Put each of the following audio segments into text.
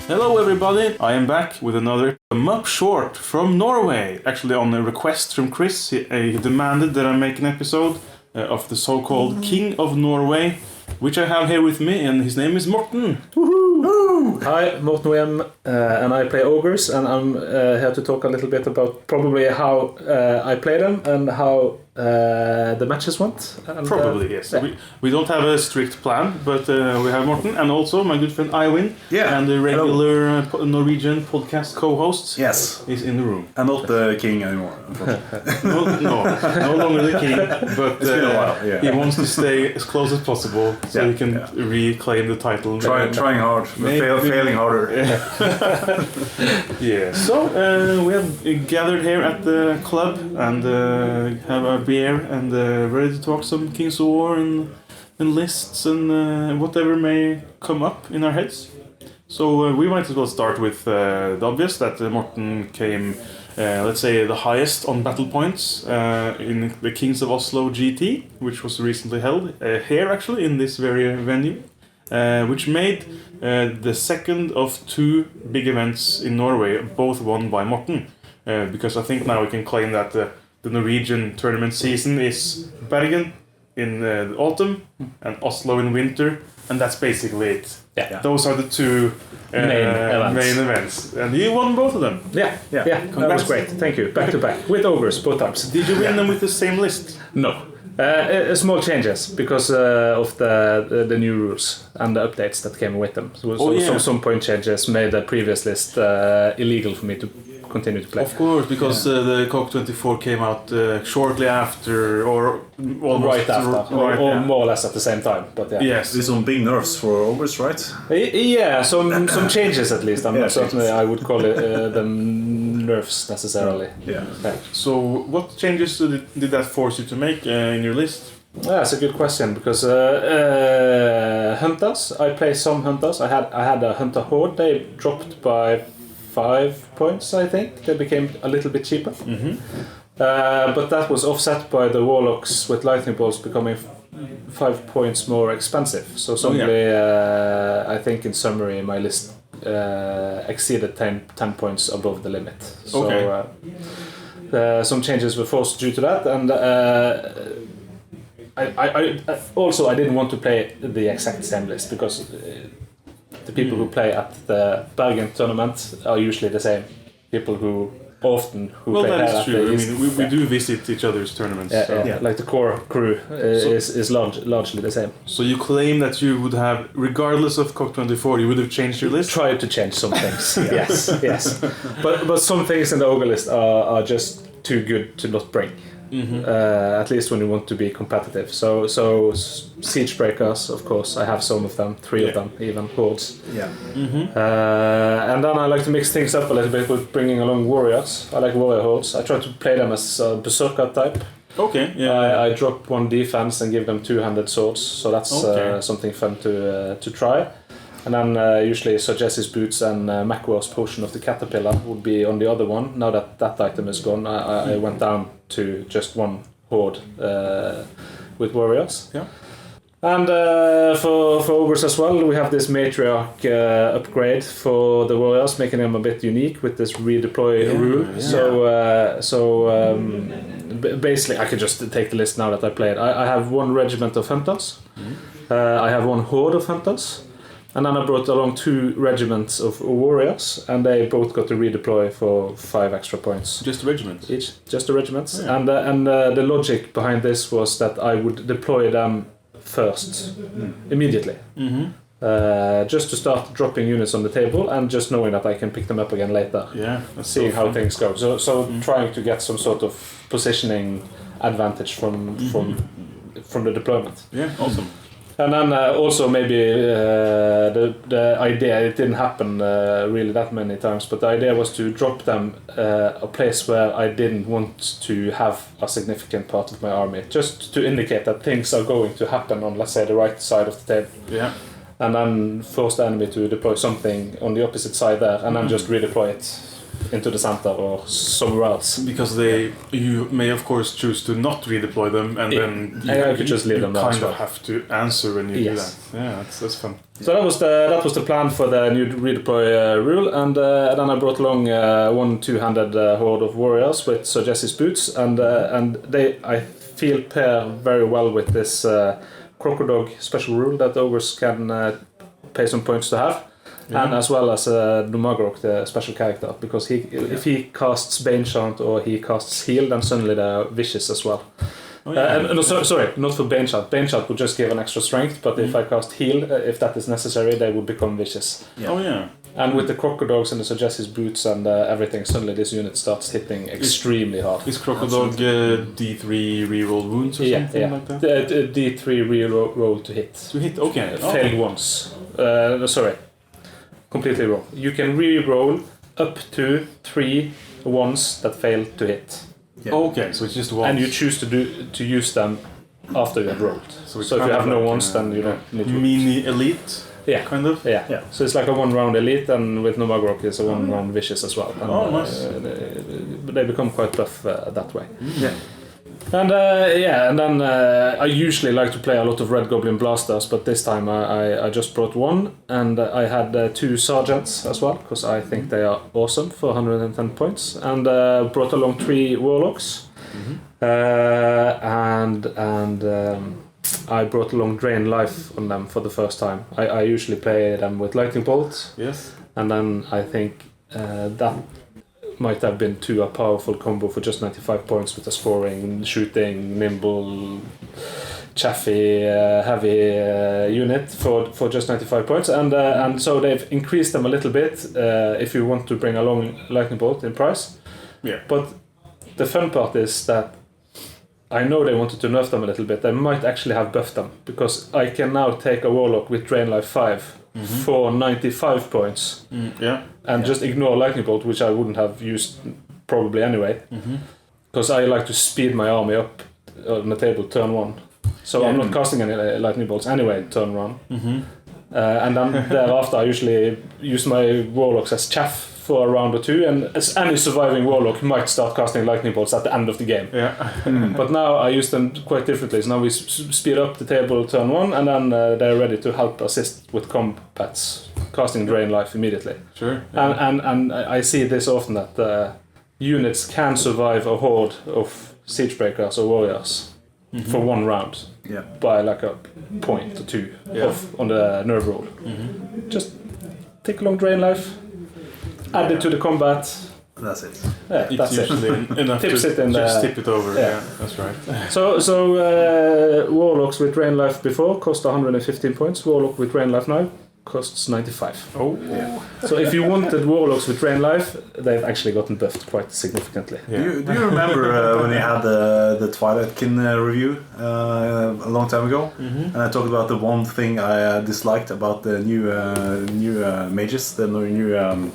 Hello everybody, I am back with another MUP short from Norway. Actually on a request from Chris, he demanded that I make an episode of the so-called King of Norway, which I have here with me, and his name is Morten. Woohoo! Hi, Morten and Øyvind, and I play ogres, and I'm here to talk a little bit about probably how I play them and how the matches went. And, probably, yes. Yeah. We don't have a strict plan, but we have Morten and also my good friend Øyvind, and the regular Norwegian podcast co-host is in the room. I'm not the king anymore. no longer the king, but it's been a while, he wants to stay as close as possible so he can reclaim the title. Trying hard, failing harder. Yeah. So we have gathered here at the club and have a beer and ready to talk some Kings of War and lists and whatever may come up in our heads. So we might as well start with the obvious, that Morten came, let's say, the highest on battle points in the Kings of Oslo GT, which was recently held here actually in this very venue, which made the second of two big events in Norway, both won by Morten, because I think now we can claim that the Norwegian tournament season is Bergen in the autumn and Oslo in winter, and that's basically it. Yeah. Those are the two main events. And you won both of them. Yeah. That was great. Thank you. Back to back with ogres both times. Did you win them with the same list? No. Small changes because of the new rules and the updates that came with them. So some point changes made the previous list illegal for me to continue to play. Of course, because the COC24 came out shortly after, or almost right after, or more or less at the same time. But yes, there's some big nerfs for ogres, right? Yeah, some changes at least. I'm not certainly I would call it them nerfs necessarily. Yeah. So, what changes did that force you to make in your list? That's a good question because hunters. I play some hunters. I had a hunter horde. They dropped by 5 points, I think. They became a little bit cheaper. Mm-hmm. But that was offset by the warlocks with lightning bolts becoming 5 points more expensive. So suddenly, I think in summary, my list exceeded 10 points above the limit. So some changes were forced due to that, and I also I didn't want to play the exact same list because the people who play at the Bergen tournament are usually the same people who play that there. Is true. I mean, we do visit each other's tournaments. Like the core crew is largely the same. So you claim that you would have, regardless of COC24, you would have changed your list? Tried to change some things. yes. But some things in the ogre list are just too good to not bring. Mm-hmm. At least when you want to be competitive. So siege breakers, of course, I have some of them, 3 of them, even hordes. Yeah. Mm-hmm. And then I like to mix things up a little bit with bringing along warriors. I like warrior hordes. I try to play them as a berserker type. Okay. Yeah. I drop 1 defense and give them 2-handed swords. So that's something fun to try. And then usually Sargesis boots and Macwar's potion of the caterpillar would be on the other one. Now that item is gone, I went down to just 1 horde with warriors. Yeah. And for ogres as well, we have this matriarch upgrade for the warriors, making them a bit unique with this redeploy rule. Yeah. So basically, I could just take the list now that I played. I have 1 regiment of hunters. Mm-hmm. I have 1 horde of hunters. And then I brought along 2 regiments of warriors, and they both got to redeploy for 5 extra points. Just regiments? Each, just the regiments. Yeah. And the logic behind this was that I would deploy them first, immediately. Mm-hmm. Just to start dropping units on the table, and just knowing that I can pick them up again later. Yeah, that's seeing how things go. So trying to get some sort of positioning advantage from the deployment. Yeah, awesome. And then also maybe the idea, it didn't happen really that many times, but the idea was to drop them a place where I didn't want to have a significant part of my army, just to indicate that things are going to happen on, let's say, the right side of the table. Yeah. And then force the enemy to deploy something on the opposite side there, and then just redeploy it into the center or somewhere else. Because you may of course choose to not redeploy them, and then you could just leave them there kind as well. of have to answer when you do that. Yeah, that's fun. So that was the plan for the new redeploy rule, and then I brought along one two-handed horde of warriors with Sir Jesse's boots, and they I feel pair very well with this Crocodog special rule that ogres can pay some points to have. And as well as Numagrok, the special character, because if he casts Banechant or he casts Heal, then suddenly they're vicious as well. No, sorry, not for Banechant. Banechant would just give an extra strength, but if I cast Heal, if that is necessary, they would become vicious. And with the Crocodogs and the Suggestive Boots and everything, suddenly this unit starts hitting extremely hard. Is Crocodog D3 reroll wounds or something like that? D3 reroll to hit. To hit, okay. Failed once. Sorry. Completely wrong. You can re-roll up to 3 ones that fail to hit. Okay, so it's just ones. And you choose to use them after you have rolled. So if you have no ones, then you don't need to. Mini elite? Yeah. Kind of? Yeah. So it's like a 1-round elite, and with Numagrok it's a 1-round vicious as well. And, nice. They become quite buff that way. Yeah. And and then I usually like to play a lot of Red Goblin Blasters, but this time I just brought one, and I had 2 Sergeants as well, because I think they are awesome for 110 points, and brought along 3 Warlocks, and I brought along Drain Life on them for the first time. I usually play them with Lightning Bolt, and then I think that might have been a powerful combo for just 95 points with a scoring, shooting, nimble, chaffy, heavy unit for just 95 points, and so they've increased them a little bit if you want to bring along Lightning Bolt in price. Yeah. But the fun part is that I know they wanted to nerf them a little bit. They might actually have buffed them, because I can now take a Warlock with Drain Life 5 for 95 points and just ignore Lightning Bolt, which I wouldn't have used probably anyway, because I like to speed my army up on the table turn 1. So I'm not casting any Lightning Bolts anyway turn 1. And then thereafter I usually use my Warlocks as chaff for a round or 2, and any surviving Warlock might start casting Lightning Bolts at the end of the game. But now I use them quite differently. So now we speed up the table turn 1, and then they're ready to help assist with combats, casting Drain Life immediately. Sure. And I see this often, that units can survive a horde of Siegebreakers or Warriors for 1 round by like a point or 2 off on the nerve roll. Just take along Drain Life, add it to the combat. That's it. Yeah, It's that's usually enough Tips to it in just the- tip it over. yeah. That's right. So Warlocks with Drain Life before cost 115 points. Warlock with Drain Life now costs 95. Oh. So if you wanted Warlocks with Drain Life, they've actually gotten buffed quite significantly. Yeah. Do you remember when you had the Twilightkin review a long time ago? And I talked about the one thing I disliked about the new mages, the new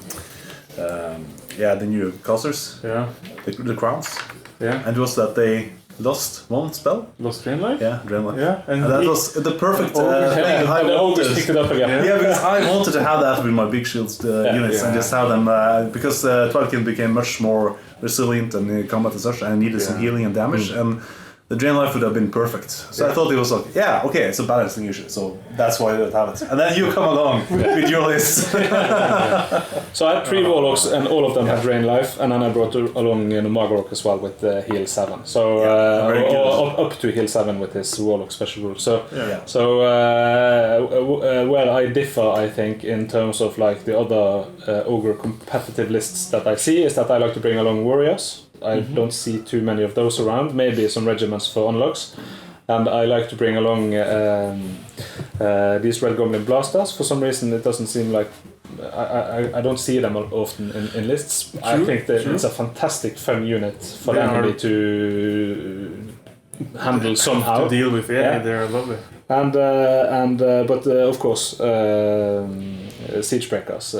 the new casters, the crowns. Yeah. And it was that they lost 1 spell. Lost Drain Life? Yeah, Drain Life. Yeah. And that was the perfect thing. And the ogres picked it up again. Yeah, because I wanted to have that with my big shields units and just have them because Twilightkin became much more resilient in combat and such, and needed some healing and damage, and the Drain Life would have been perfect. So I thought it was like, okay, it's a balancing issue, so that's why I didn't have it. And then you come along with your list. So I had 3 Warlocks, and all of them had Drain Life, and then I brought along Numagrok as well with Heal 7. So up to Heal 7 with his Warlock special rule. So where I differ, I think, in terms of like the other ogre competitive lists that I see, is that I like to bring along warriors. I don't see too many of those around. Maybe some regiments for unlocks. And I like to bring along these Red Goblin Blasters. For some reason, it doesn't seem like I don't see them often in lists. True, I think that it's a fantastic fun unit for the enemy to handle somehow. To deal with, they're lovely. But of course, Siegebreakers.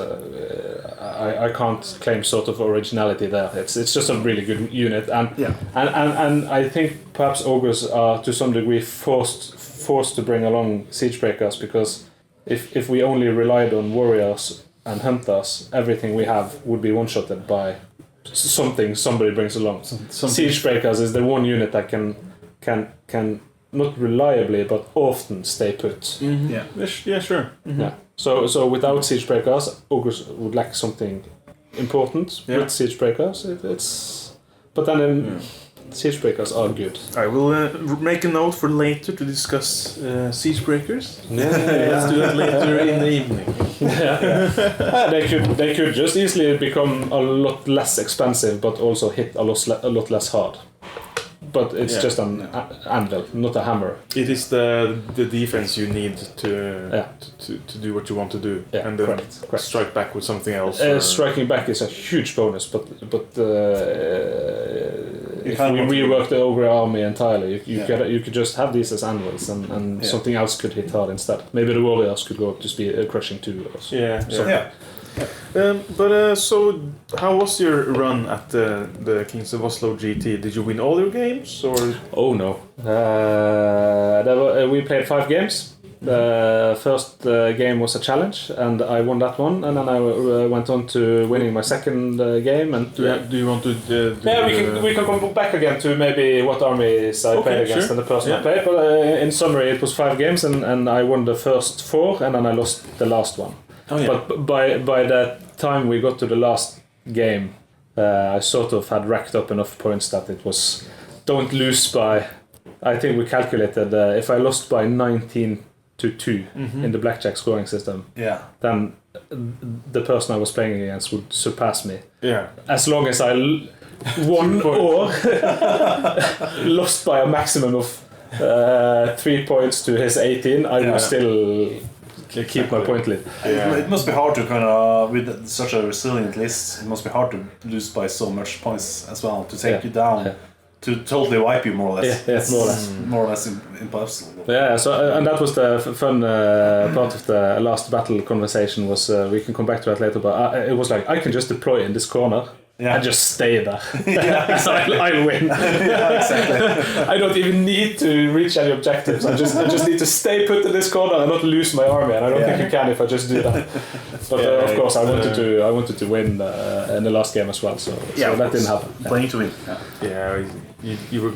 I can't claim sort of originality there. It's just a really good unit, and I think perhaps ogres are to some degree forced to bring along Siegebreakers, because if we only relied on warriors and hunters, everything we have would be one-shotted by something somebody brings along. Siege breakers is the one unit that can not reliably but often stay put. Mm-hmm. Yeah, sure. Mm-hmm. Yeah. So without siege breakers, ogres would lack something important. With siege breakers, but then siege breakers are good. I will make a note for later to discuss siege breakers. Let's do that later in the evening. They could just easily become a lot less expensive, but also hit a lot less hard. But it's just an anvil, not a hammer. It is the defense you need to do what you want to do, and then correct. strike back with something else. Striking back is a huge bonus, but if we rework the ogre army entirely, you could just have these as anvils, and something else could hit hard instead. Maybe the warriors could go up to speed crushing 2 or so. So how was your run at the Kings of Oslo GT? Did you win all your games, or? Oh no, we played 5 games. The first game was a challenge, and I won that one, and then I went on to winning my second game. And do you want to? We can come back again to maybe what armies I played against and the person I played. But in summary, it was 5 games, and I won the first 4, and then I lost the last one. But by the time we got to the last game, I sort of had racked up enough points that it was don't lose by. I think we calculated if I lost by 19-2 in the blackjack scoring system, then the person I was playing against would surpass me. Yeah. As long as I won or lost by a maximum of 3 points to his 18, I would still keep my point lead. It must be hard to kind of, with such a resilient list, it must be hard to lose by so much points as well, to take you down, to totally wipe you more or less. More or less impossible. Yeah, so and that was the fun part of the last battle conversation was, we can come back to that later, but it was like, I can just deploy in this corner. I just stay there. I'll win. Exactly. I don't even need to reach any objectives. I just need to stay put in this corner and not lose my army. And I don't think you can if I just do that. But of course, I wanted to win in the last game as well. So that didn't happen. Playing to win. You were,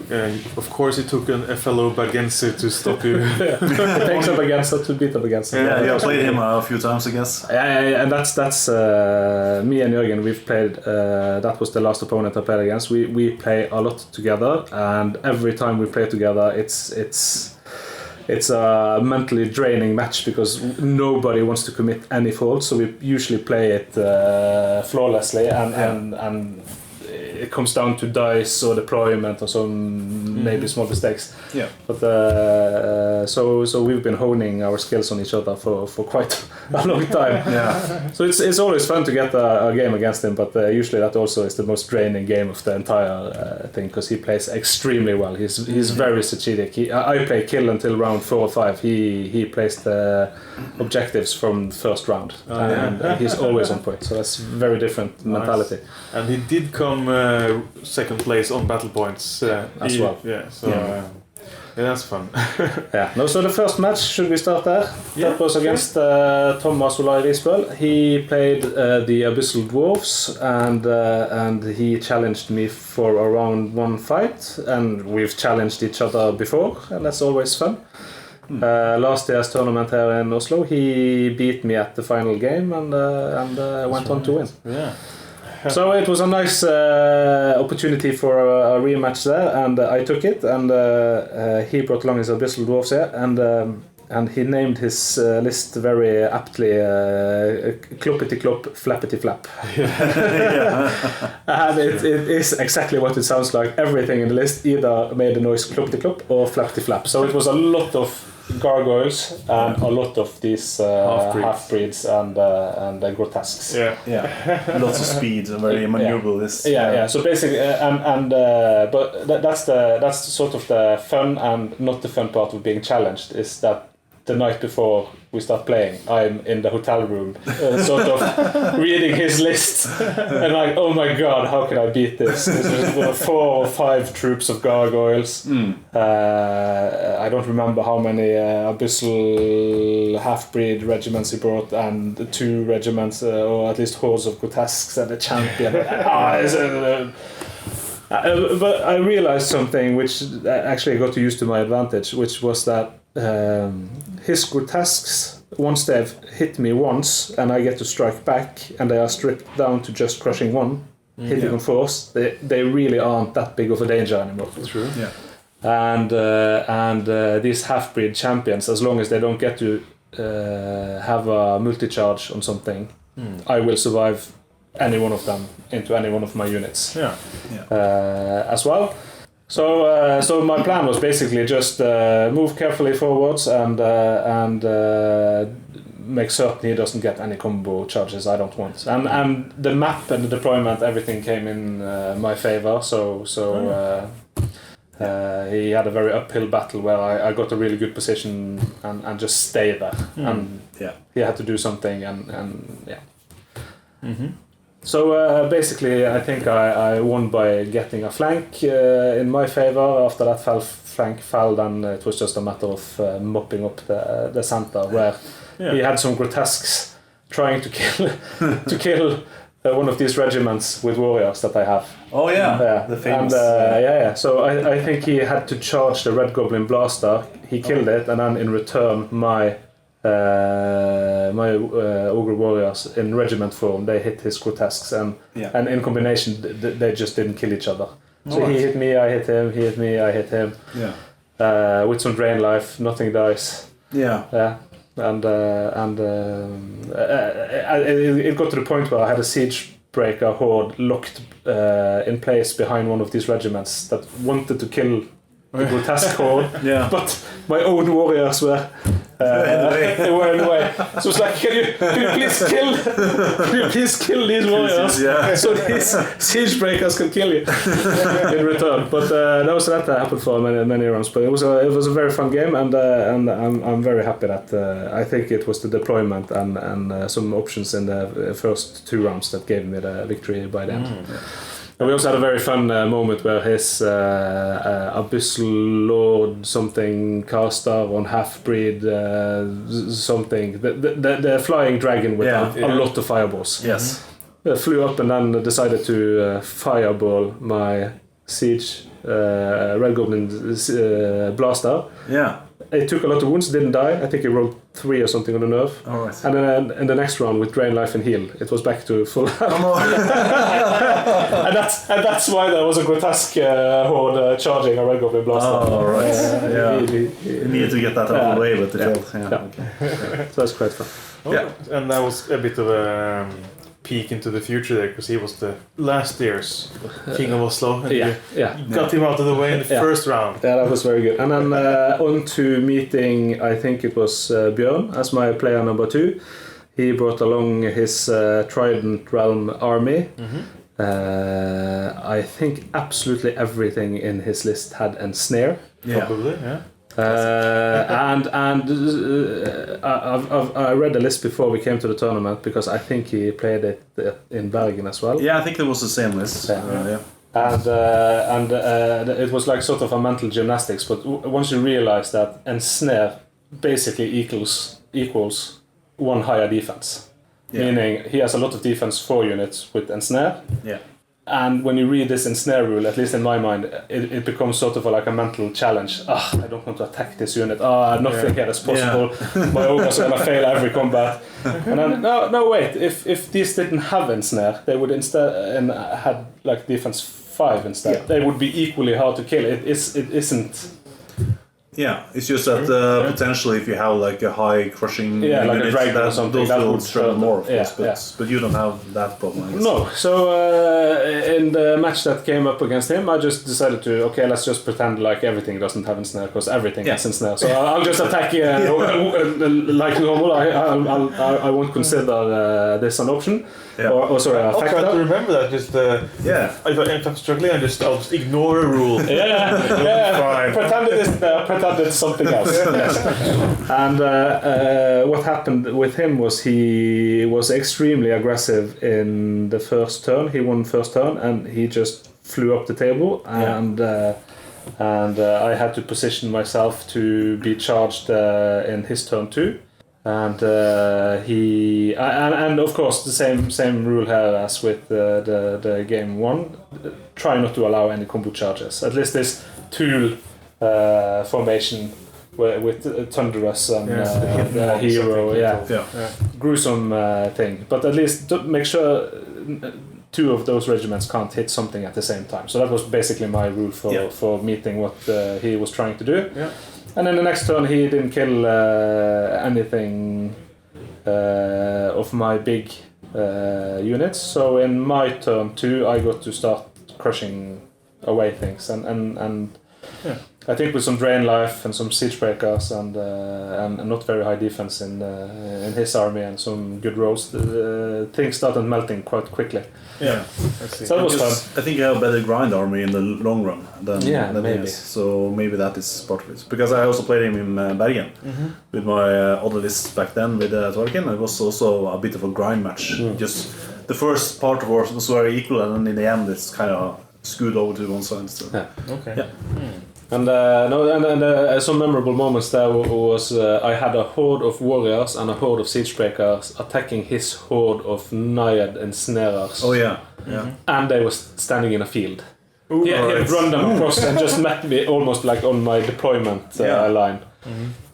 of course, it took a fellow Bergenser to stop you. It takes a Bergenser to beat a Bergenser. You played him a few times, I guess. And that's me and Jørgen. We've played. That was the last opponent I played against. We play a lot together, and every time we play together, it's a mentally draining match because nobody wants to commit any faults. So we usually play it flawlessly, and it comes down to dice or deployment or some maybe small mistakes. But so we've been honing our skills on each other for quite a long time. So it's always fun to get a game against him, but usually that also is the most draining game of the entire thing because he plays extremely well. He's very strategic. I play kill until round 4 or 5. He plays the objectives from the first round, and he's always on point. So that's very different mentality. And he did come second place on battle points as well. That's fun. So the first match, should we start there? That was against Thomas Olai Risbøl. He played the Abyssal Dwarves, and he challenged me for around 1 fight, and we've challenged each other before, and that's always fun. Last year's tournament here in Oslo, he beat me at the final game and went on to win. So it was a nice opportunity for a rematch there, and I took it. And he brought along his Abyssal Dwarves here, and he named his list very aptly Kloppity Klopp, Flappity Flap. And it is exactly what it sounds like. Everything in the list either made the noise Kloppity Klopp or Flappity Flap. So it was a lot of gargoyles and a lot of these half-breeds and grotesques. Lots of speed and very maneuverable list. So basically, but that's sort of the fun and not the fun part of being challenged is that the night before we start playing, I'm in the hotel room, sort of reading his list, and like, oh my god, how can I beat this? This was 4 or 5 troops of gargoyles. I don't remember how many abyssal half-breed regiments he brought, and 2 regiments, or at least hordes of grotesques and a champion. But I realized something which actually I got to use to my advantage, which was that his grotesques, once they've hit me once and I get to strike back and they are stripped down to just crushing 1, hitting on force, they really aren't that big of a danger anymore. True. Yeah. And these half-breed champions, as long as they don't get to have a multi-charge on something, I will survive any one of them into any one of my units. As well. So my plan was basically just move carefully forwards and make certain he doesn't get any combo charges I don't want. And the map and the deployment, everything came in my favor. He had a very uphill battle where I got a really good position and just stayed there. And he had to do something and. So basically, I think I won by getting a flank in my favor. After that flank fell, then it was just a matter of mopping up the center, where he had some grotesques trying to kill one of these regiments with warriors that I have. Oh yeah, the famous. And, So I think he had to charge the Red Goblin Blaster. He killed it, and then in return, my ogre warriors in regiment form, they hit his grotesques, and in combination they just didn't kill each other. So he hit me, I hit him, he hit me, I hit him. With some drain life, nothing dies. And it got to the point where I had a siege breaker horde locked in place behind one of these regiments that wanted to kill the grotesque horde, but my own warriors were they were in the way. So it's like, can you please kill these warriors so these siege breakers can kill you in return. But that happened for many rounds. But it was a very fun game, and I'm very happy that I think it was the deployment and some options in the first 2 rounds that gave me the victory by the end. And we also had a very fun moment where his Abyssal Lord something caster on half-breed something, the flying dragon with a lot of fireballs. Flew up and then decided to fireball my siege Red Goblin blaster. It took a lot of wounds, didn't die. I think he rolled 3 or something on the nerve. And then in the next round with drain life and heal, it was back to full health. and that's why there was a grotesque horde charging a Red Goblin blaster. He needed to get that out of the way, but it failed. So that's quite fun. And that was a bit of a peek into the future there, because he was the last year's King of Oslo, and got him out of the way in the first round. That was very good. And then on to meeting, I think it was Björn as my player number 2. He brought along his Trident Realm army. I think absolutely everything in his list had ensnare. Probably, and I read the list before we came to the tournament, because I think he played it in Bergen as well. I think it was the same list. And it was like sort of a mental gymnastics, but once you realize that ensnare basically equals 1 higher defense, meaning he has a lot of defense 4 units with ensnare. And when you read this ensnare rule, at least in my mind, it becomes sort of like a mental challenge. I don't want to attack this unit. Nothing here is possible. My ogres are gonna fail every combat. And then no wait. If these didn't have ensnare, they would instead had like defense 5 instead. They would be equally hard to kill. It isn't. It's just that potentially if you have like a high crushing like a dragon or something, that would struggle more, of course, but you don't have that problem, I guess. No, so in the match that came up against him, I just decided to, let's just pretend like everything doesn't have ensnare, because everything has ensnare. So I'll just attack like normal. I won't consider this an option. or sorry, a I'll try to factor. remember that. Just if I'm struggling, I'll just ignore a rule. Pretend it's something else. And what happened with him was he was extremely aggressive in the first turn. He won first turn, and he just flew up the table, and I had to position myself to be charged in his turn too. And and of course the same rule here as with the game one. Try not to allow any combo charges. At least this tool formation with Thunderous and the hero, gruesome thing. But at least make sure two of those regiments can't hit something at the same time. So that was basically my rule for meeting what he was trying to do. Yeah. And then the next turn he didn't kill anything of my big units. So in my turn 2 I got to start crushing away things and I think with some drain life and some siege breakers and not very high defense in his army and some good rolls, things started melting quite quickly. Yeah, I see. So that was fun. I think you have a better grind army in the long run than maybe. He is. So maybe that is part of it. Because I also played him in Bergen with my other lists back then with Tolkien. It was also a bit of a grind match. Just the first part of ours was very equal, and then in the end it's kind of skewed over to one side. So. Yeah. Okay. Yeah. And some memorable moments there was I had a horde of warriors and a horde of siege breakers attacking his horde of naiad ensnarers. Oh yeah. And they were standing in a field. He had run them across and just met me almost like on my deployment line.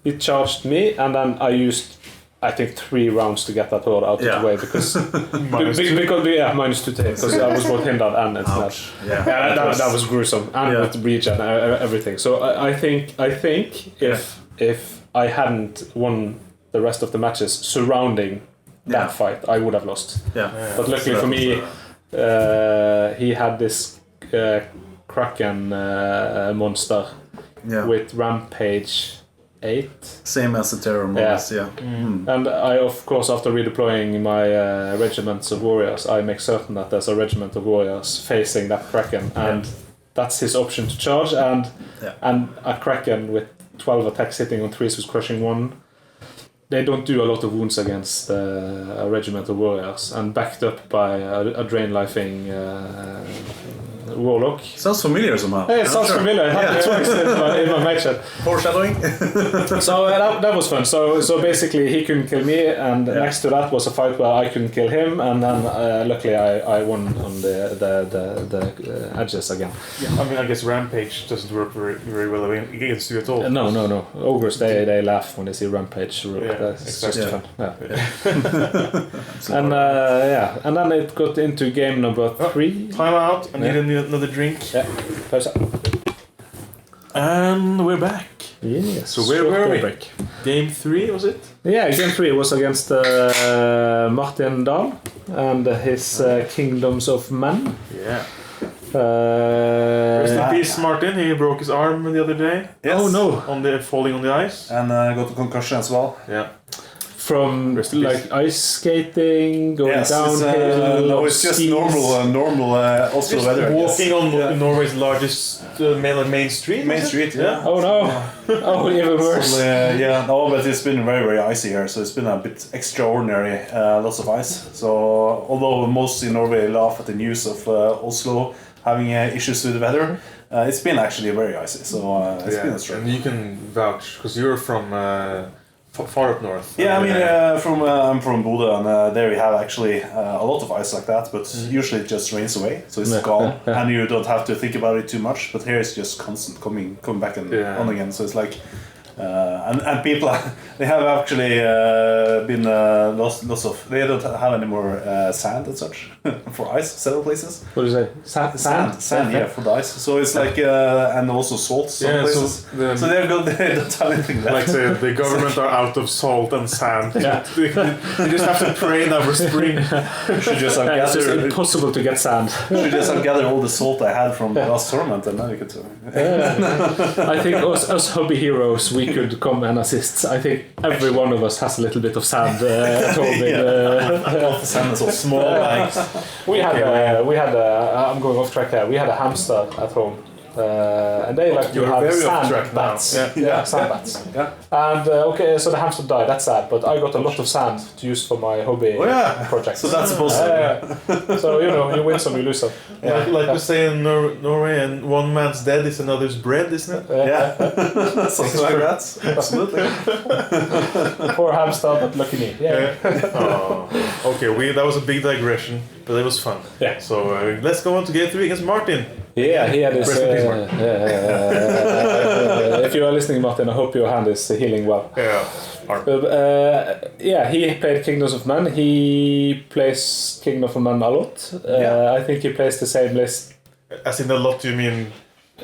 He charged me, and then I used I think 3 rounds to get that horde out of the way because minus 2 because I was both hindered and ensnared. That was gruesome, and with the breach and everything. So I think if I hadn't won the rest of the matches surrounding that fight, I would have lost. But luckily for me, he had this Kraken monster with Rampage 8. Same as the Terror models, And I, of course, after redeploying my regiments of warriors, I make certain that there's a regiment of warriors facing that Kraken, and that's his option to charge, and a Kraken with 12 attacks hitting on 3s with crushing 1. They don't do a lot of wounds against a regiment of warriors, and backed up by a drain-lifing warlock. Sounds familiar somehow. Yeah, it sounds familiar. I had it twice in my match chat. Foreshadowing. So that was fun. So basically he couldn't kill me, and next to that was a fight where I couldn't kill him, and then luckily I won on the edges again. Yeah. I mean, I guess Rampage doesn't work very well against you at all. No. Ogres they laugh when they see Rampage. It's just fun. And then it got into game number 3. Time out. I need another drink. Yeah. Close up. And we're back. Yes. So where were we? Break. Game 3 was it? Yeah, game 3 was against Martin Dahl and his Kingdoms of Men. Yeah. Rest in peace, Martin. He broke his arm the other day. Yes. Oh no! Falling on the ice. And got a concussion as well. Yeah. From like ice skating, going downhill. No, it's just normal Oslo weather. Walking on Norway's largest main street. Main street, yeah. Oh no! Oh, even worse. No, but it's been very, very icy here, so it's been a bit extraordinary. Lots of ice. So although most in Norway laugh at the news of Oslo having issues with the weather, it's been actually very icy. So it's been a struggle. And you can vouch because you're from. Far up north. Yeah, I mean, I'm from Bodø, and there we have actually a lot of ice like that, but usually it just rains away, so it's gone, and you don't have to think about it too much. But here it's just constant coming back and on again. So it's like, and people they have actually been lots of. They don't have any more sand and such for ice. Several places. What do you say? Sand. Yeah, for the ice. So it's like and also salt. Some places. So they're good. They don't have anything left. Like the government are out of salt and sand. Yeah. They just have to pray that we're spring. Should just it's just impossible to get sand. Should just gather all the salt I had from the last tournament, and now you could. I think us hobby heroes, we could come and assist. I think every one of us has a little bit of sand at home. Sand so small bags. We had I'm going off track here. We had a hamster at home. And they like to have sand bats. Sand bats. Yeah. And okay, so the hamster died. That's sad. But I got a lot of sand to use for my hobby projects. So that's supposed so you win some, you lose some. Like we say in Norway, and one man's dead is another's bread, isn't it? Something like that. Absolutely. Poor hamster, but lucky me. Okay, that was a big digression, but it was fun. Yeah. So let's go on to Game 3 against Martin. Yeah, he had his. If you are listening, Martin, I hope your hand is healing well. He played Kingdoms of Men. He plays Kingdom of Men a lot. I think he plays the same list. As in a lot, you mean?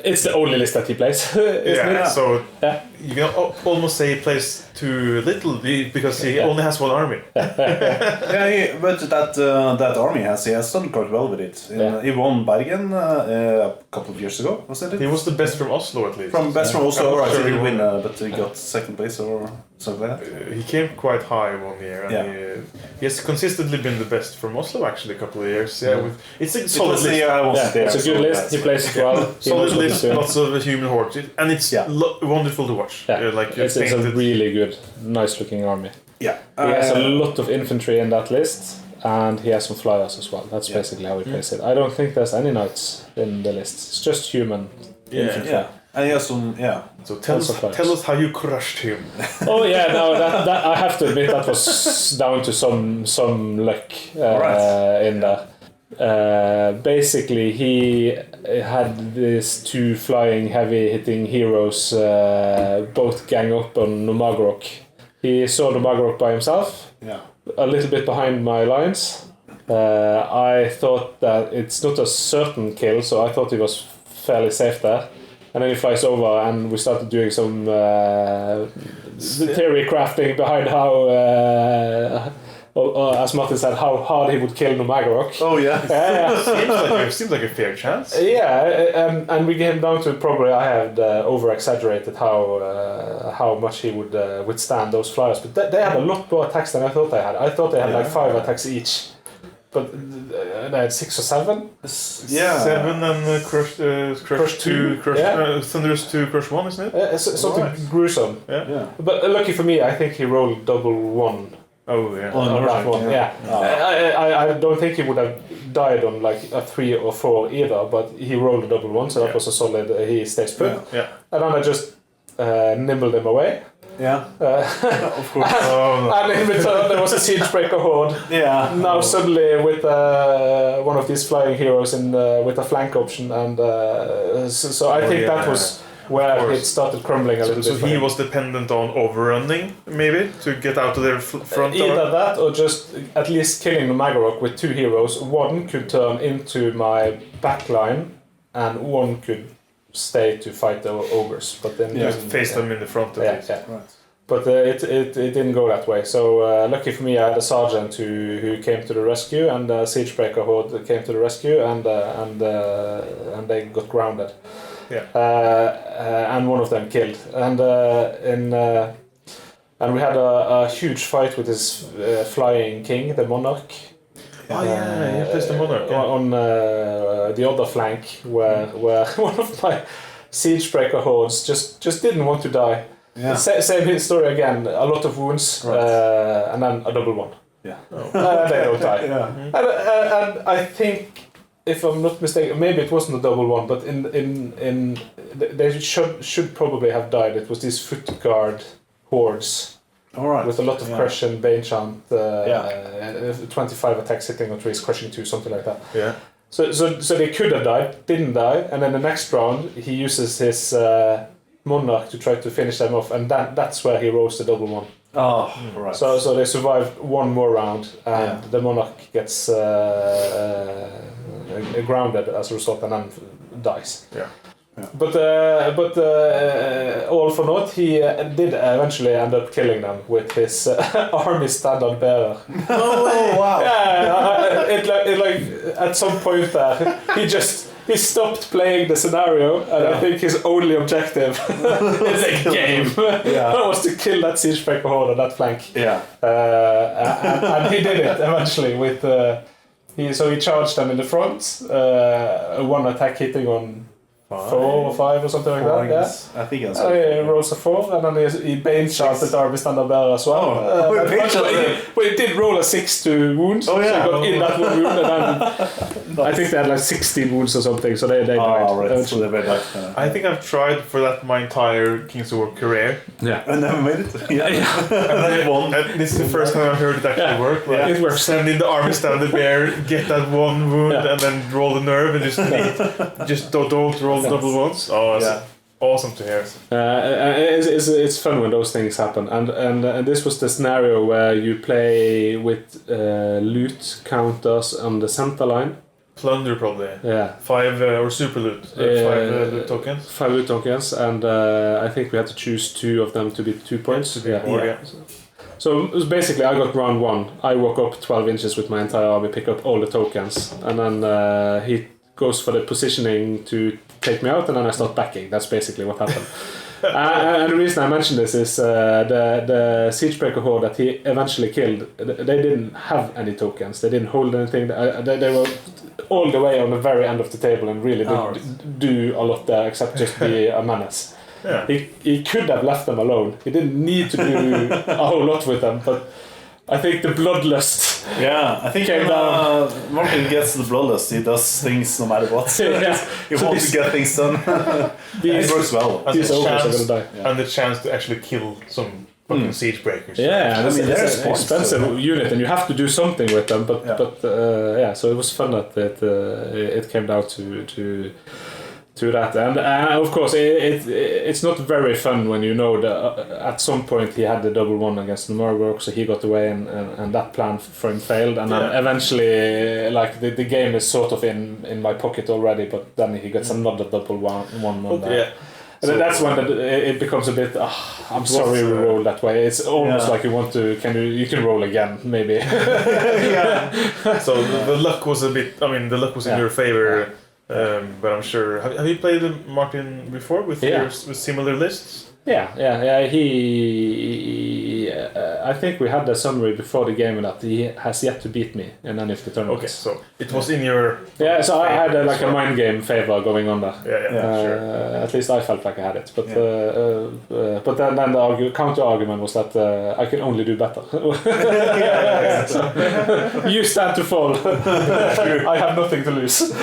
It's the only list that he plays. So you can almost say he plays too little because he only has one army. But that army he has done quite well with it. He won Bergen a couple of years ago, wasn't it? He was the best from Oslo, at least. From Oslo, I think he won, but he got second place or something like that. He came quite high one year, and he has consistently been the best from Oslo actually a couple of years. It's a solid list. It's a good list. He plays it well. Solid list, lots of human hordes, and it's wonderful to watch. It's a really good, nice-looking army. Yeah, he has a lot of infantry in that list, and he has some flyers as well. That's basically how he plays it. I don't think there's any knights in the list. It's just human infantry. And he has some, So tell us how you crushed him. That I have to admit that was down to some luck in there. Basically, he had these two flying, heavy-hitting heroes both gang up on Nomagrok. He saw Nomagrok by himself, a little bit behind my lines. I thought that it's not a certain kill, so I thought he was fairly safe there. And then he flies over, and we started doing some theory crafting behind how, as Martin said, how hard he would kill Nomagrok. Oh yeah, seems like a fair chance. And we came down to probably I had over-exaggerated how much he would withstand those flyers. But they had a lot more attacks than I thought they had. I thought they had like 5 attacks each. But they had 6 or 7. 7 and crush 2, Thunderous 2, crush 1, isn't it? Something gruesome. But lucky for me, I think he rolled double 1. Oh yeah. On that one, I don't think he would have died on like a 3 or 4 either, but he rolled a double 1, so that was a solid. He stays put. And then I just nibbled him away. Of course. And in return there was a Siegebreaker horde. Now suddenly with one of these flying heroes in with a flank option, and so I think that was where it started crumbling a little bit. So he was dependent on overrunning, maybe, to get out of their front. Either that, or just at least killing Nomagrok with 2 heroes. One could turn into my backline, and one could stay to fight the ogres. But then face them in the front. Right. But it didn't go that way. So lucky for me, I had a sergeant who came to the rescue, and the Siegebreaker horde came to the rescue, and they got grounded. And one of them killed, and we had a huge fight with this flying king, the monarch. He plays the monarch on the other flank, where one of my Siegebreaker hordes just didn't want to die. Same story again. A lot of wounds, and then a double 1. They don't die. And I think, if I'm not mistaken, maybe it wasn't a double 1, but in they should probably have died. It was these foot guard hordes with a lot of crush and bane chant, 25 attacks hitting on trees, crushing 2, something like that. So they could have died, didn't die, and then the next round he uses his monarch to try to finish them off, and that's where he rolls the double 1. So they survived one more round, and the monarch gets grounded as a result, and then dies. But all for naught, he did eventually end up killing them with his army standard bearer. Oh wow! It like at some point there, he just he stopped playing the scenario, and I think his only objective in the game was to kill that Siegebreaker horde on that flank. Yeah. And he did it eventually with. So he charged them in the front, one attack hitting on 4 or 5 or something like that. I think that's he rolls a 4, and then he bane charged the Darby Standard Bearer as well. But he did roll a 6 to wounds, so he got in that one wound, and then I think they had like 16 wounds or something, so they died. Right. So they died. I think I've tried for that my entire Kings of War career. Yeah. I never made it. And this is the first time I heard it actually work. Like, it works. Send in the Army Standard Bear, get that one wound, and then roll the nerve, and just don't roll the double ones. Oh, that's awesome to hear. It's fun when those things happen, and this was the scenario where you play with loot counters on the center line. Plunder probably. Yeah. 5 or super loot. 5 loot tokens. 5 loot tokens, and I think we had to choose 2 of them to be 2 points. So it was basically, I got round 1. I walk up 12 inches with my entire army, pick up all the tokens, and then he goes for the positioning to take me out, and then I start backing. That's basically what happened. And the reason I mention this is the Siegebreaker horde that he eventually killed, they didn't have any tokens. They didn't hold anything. They were all the way on the very end of the table and really didn't do a lot there except just be a menace. Yeah. He could have left them alone. He didn't need to do a whole lot with them, but I think the bloodlust. Yeah, I think when Morten gets the bloodlust, he does things no matter what. He wants to get things done. It works well. These ogres are gonna die. And the chance to actually kill some fucking siege breakers. Yeah, I mean, it's an expensive unit, and you have to do something with them. But so it was fun that it came down to that, and of course it's not very fun when you know that at some point he had the double 1 against the Morgork, so he got away and that plan for him failed, and then eventually like the game is sort of in my pocket already, but then he gets another double 1 on that. Yeah. And that's when it becomes a bit. I'm sorry we rolled that way. It's almost like you want to. You can roll again, maybe. So the luck was a bit. I mean, the luck was in your favor. But I'm sure. Have you played Martin before with similar lists? Yeah. I think we had the summary before the game that he has yet to beat me in any of the tournaments. Okay, so it was in your. Yeah, so I had a mind game favor going on there. Yeah, sure. At least I felt like I had it, but then the counter argument was that I can only do better. You stand to fall. I have nothing to lose.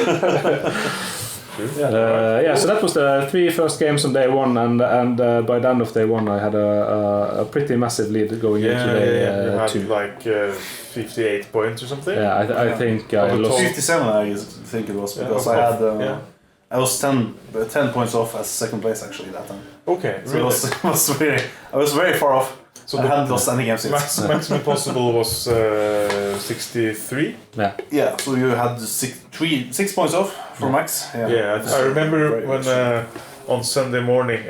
So that was the 3 first games on day 1, and by the end of day 1 I had a pretty massive lead going into day 2. You had like 58 points or something? Yeah, I think I lost 57. I think it was because I had I was 10 points off as second place actually that time. Okay, so really? I was very far off. So I hadn't lost any games yet. Maximum possible was 63. Yeah. So you had 6 points off for max. I remember when on Sunday morning,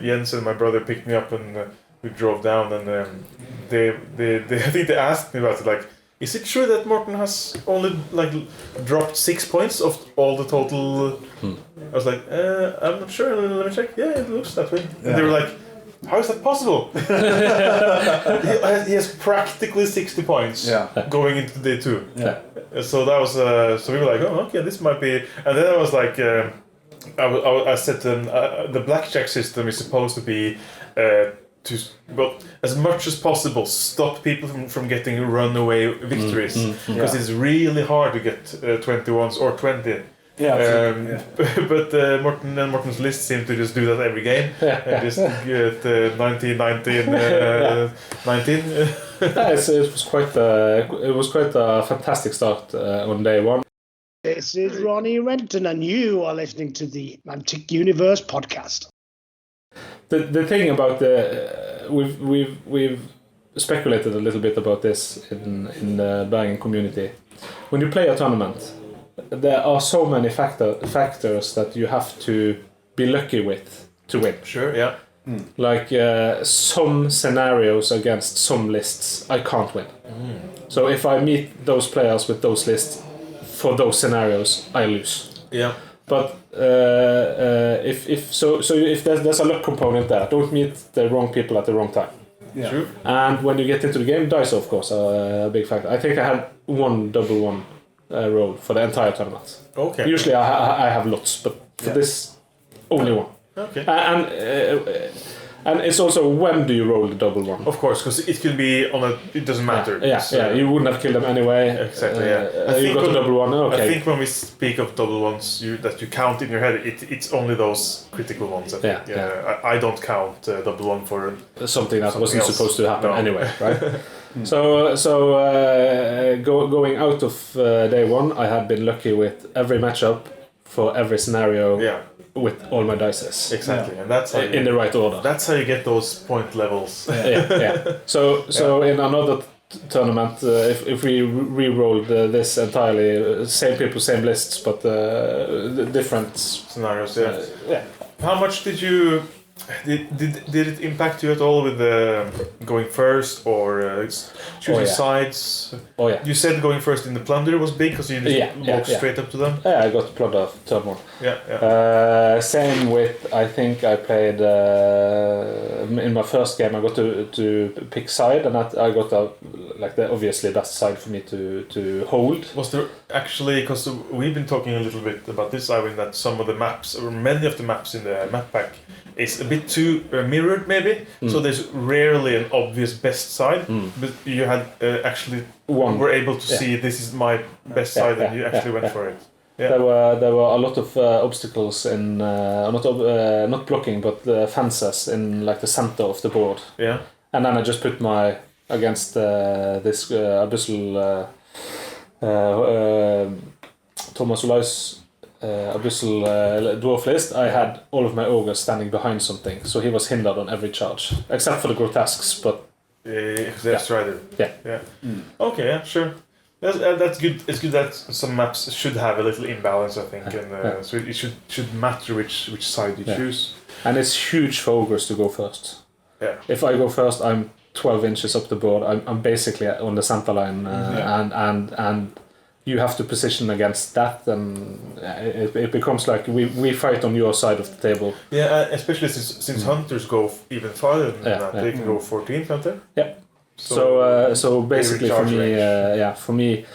Jens and my brother picked me up and we drove down, and they I think they asked me about it, like, is it true that Morten has only like dropped 6 points of all the total? I was like, I'm not sure. Let me check. Yeah, it looks that way. And they were like, how is that possible? He has practically 60 points going into day 2. Yeah. So that was so we were like, oh, okay, this might be. And then I was like, I said the blackjack system is supposed to be as much as possible stop people from getting runaway victories, because it's really hard to get 21s or 20. But Morten and Morten's list seem to just do that every game. And just get 19, 19, 19. It was quite a fantastic start on day 1. This is Ronnie Renton, and you are listening to the Mantic Universe podcast. The thing about we've speculated a little bit about this in the Bergen community. When you play a tournament, there are so many factors that you have to be lucky with to win. Sure, yeah. Like some scenarios against some lists, I can't win. So if I meet those players with those lists, for those scenarios, I lose. Yeah. But if there's a luck component there, don't meet the wrong people at the wrong time. Yeah. True. And when you get into the game, dice of course are a big factor. I think I had one double one roll for the entire tournament. Okay. Usually I have lots, but for this, only one. Okay. And it's also when do you roll the double one? Of course, because it could be on a. It doesn't matter. Yeah, you wouldn't have killed them anyway. Exactly. Yeah. You got a double one. Okay. I think when we speak of double ones, that you count in your head, it's only those critical ones. I think. I don't count double one for something that wasn't else. supposed to happen anyway, right? So going out of day one, I had been lucky with every matchup for every scenario. Yeah. With all my dices. Exactly, and that's how in the right order. That's how you get those point levels. Yeah. So in another tournament, if we re-rolled this entirely, same people, same lists, but different scenarios. Yeah. How much did you? Did it impact you at all with going first or choosing sides? Oh yeah. You said going first in the plunder was big because you just walked straight up to them. Yeah, I got plunder turn one. Yeah. Same with I think I played in my first game. I got to pick side, and I got the obviously best side for me to hold. Was there actually, because we've been talking a little bit about this, Øyvind, that some of the maps or many of the maps in the map pack is a bit too mirrored maybe, so there's rarely an obvious best side, but you had actually were able to see this is my best side and you actually went for it. Yeah. There were a lot of obstacles in not blocking but fences in like the center of the board. Yeah. And then I just put my against this abyssal Thomas Olau's abyssal dwarf list. I had all of my ogres standing behind something, so he was hindered on every charge except for the grotesques. But Strider. Yeah. Okay, yeah, sure. That's good. It's good that some maps should have a little imbalance, I think, and so it should matter which side you choose. And it's huge for ogres to go first. Yeah. If I go first, I'm 12 inches up the board. I'm basically on the center line, and you have to position against that, and it becomes like we fight on your side of the table. Yeah, especially since hunters go even farther than that. They can go 14, can't they? Yeah. So basically for me,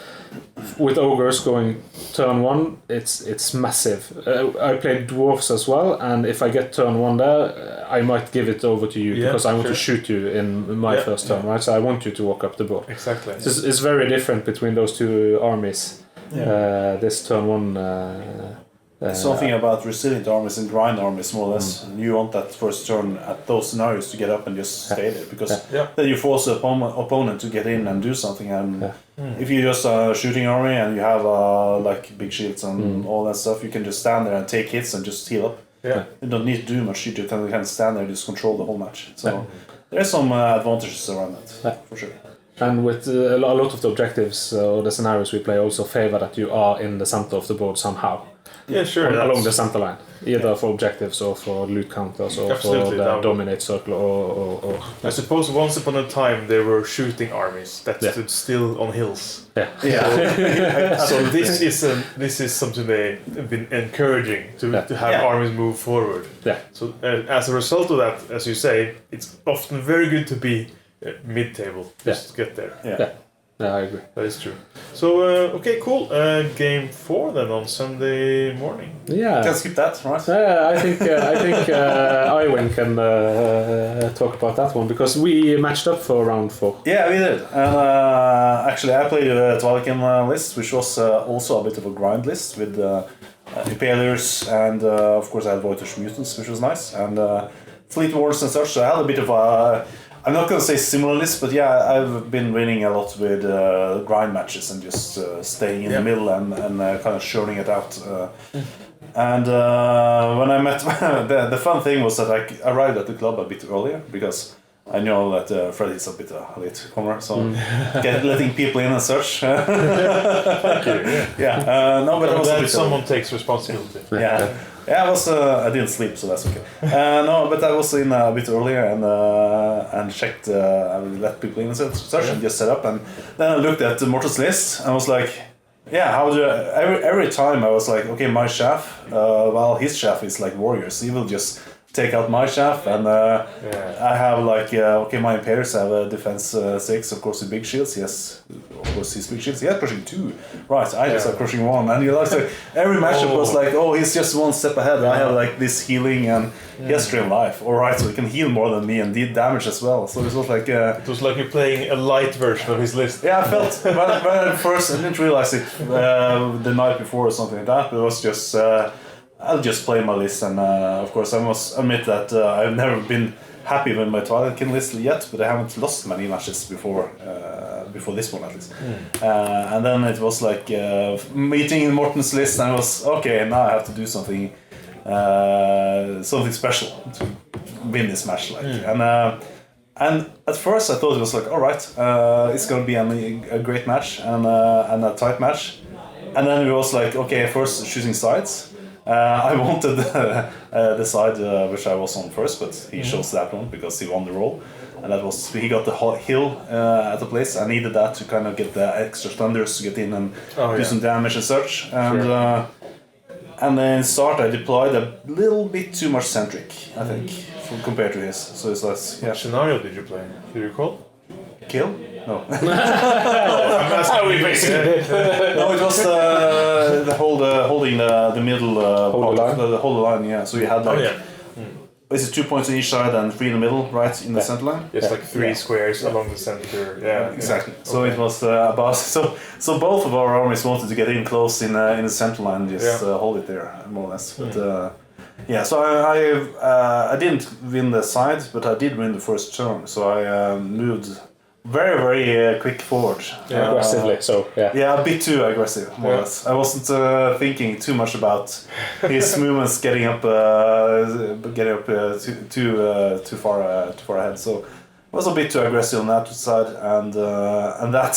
with ogres going turn one, it's massive. I played dwarves as well, and if I get turn one there, I might give it over to you because I want to shoot you in my first turn, right? So I want you to walk up the board. Exactly. It's very different between those two armies. This turn one. Something about resilient armies and grind armies, more or less. You want that first turn at those scenarios to get up and just stay there, because then you force the opponent to get in and do something. And if you just shooting army and you have like big shields and all that stuff, you can just stand there and take hits and just heal up. Yeah. You don't need to do much. You can stand there and just control the whole match. So there's some advantages around that, for sure. And with a lot of the objectives or the scenarios we play also favor that you are in the center of the board somehow. Yeah, sure. Along the center line, either for objectives or for loot counters or for the dominate circle or I suppose once upon a time there were shooting armies that stood still on hills. So this is something they've been encouraging to have armies move forward. Yeah. So as a result of that, as you say, it's often very good to be mid-table. Just get there. Yeah, I agree. That is true. So, okay, cool. Game 4 then on Sunday morning. Yeah. Can skip that, right? I think Øyvind can talk about that one, because we matched up for round 4. Yeah, we did. And actually, I played a Twilight list, which was also a bit of a grind list with Impalers, and of course I had Voiders Mutants, which was nice, and Fleet Wars and such. So I had a bit of a... I'm not going to say similar list, but I've been winning a lot with grind matches and just staying in the middle and kind of churning it out. And when I met... the fun thing was that I arrived at the club a bit earlier, because I know that Freddy's a bit a late comer, so letting people in and such. Thank you. No, but I'm glad someone takes responsibility. Yeah, I was. I didn't sleep, so that's okay. No, but I was in a bit earlier and checked. I let people in and such, and just set up. And then I looked at the Mortens list and was like, how do every time I was like, okay, my chef, well, his chef is like warriors. He will just take out my chef, and I have like, okay, my imperials have a defense 6, of course, with big shields. Yes, of course, his big shields. He had crushing 2. Right, I just have crushing 1. And you like, so every matchup was like, oh, he's just one step ahead. I have like this healing, and he has Stream Life. Alright, so he can heal more than me and did damage as well. So it was like... it was like you're playing a light version of his list. Yeah, I felt... when at first, I didn't realize it the night before or something like that, but it was just... I'll just play my list, and of course I must admit that I've never been happy with my Twilight King list yet, but I haven't lost many matches before this one at least. And then it was like meeting in Morten's list, and I was okay. Now I have to do something special to win this match. And at first I thought it was like, all right, it's gonna be a great match and a tight match, and then it was like, okay, first choosing sides. I wanted the side which I was on first, but he chose that one because he won the roll, and that was he got the hill at the place. I needed that to kind of get the extra thunders to get in and do some damage and such. And then start I deployed a little bit too much centric, I think, compared to his. So it's less. What scenario did you play? Do you recall? Kill? No. We basically did. No, it was the holding the middle hold the line. Yeah. So you had like basically 2 points on each side and 3 in the middle, right in the center line. It's like 3 squares along the center. Yeah. Exactly. So it was about so both of our armies wanted to get in close in the center line, just hold it there more or less. But so I didn't win the side, but I did win the first turn. So I moved very, very quick forward. Aggressively, a bit too aggressive, more or less. I wasn't thinking too much about his movements getting up too far ahead. So I was a bit too aggressive on that side, and that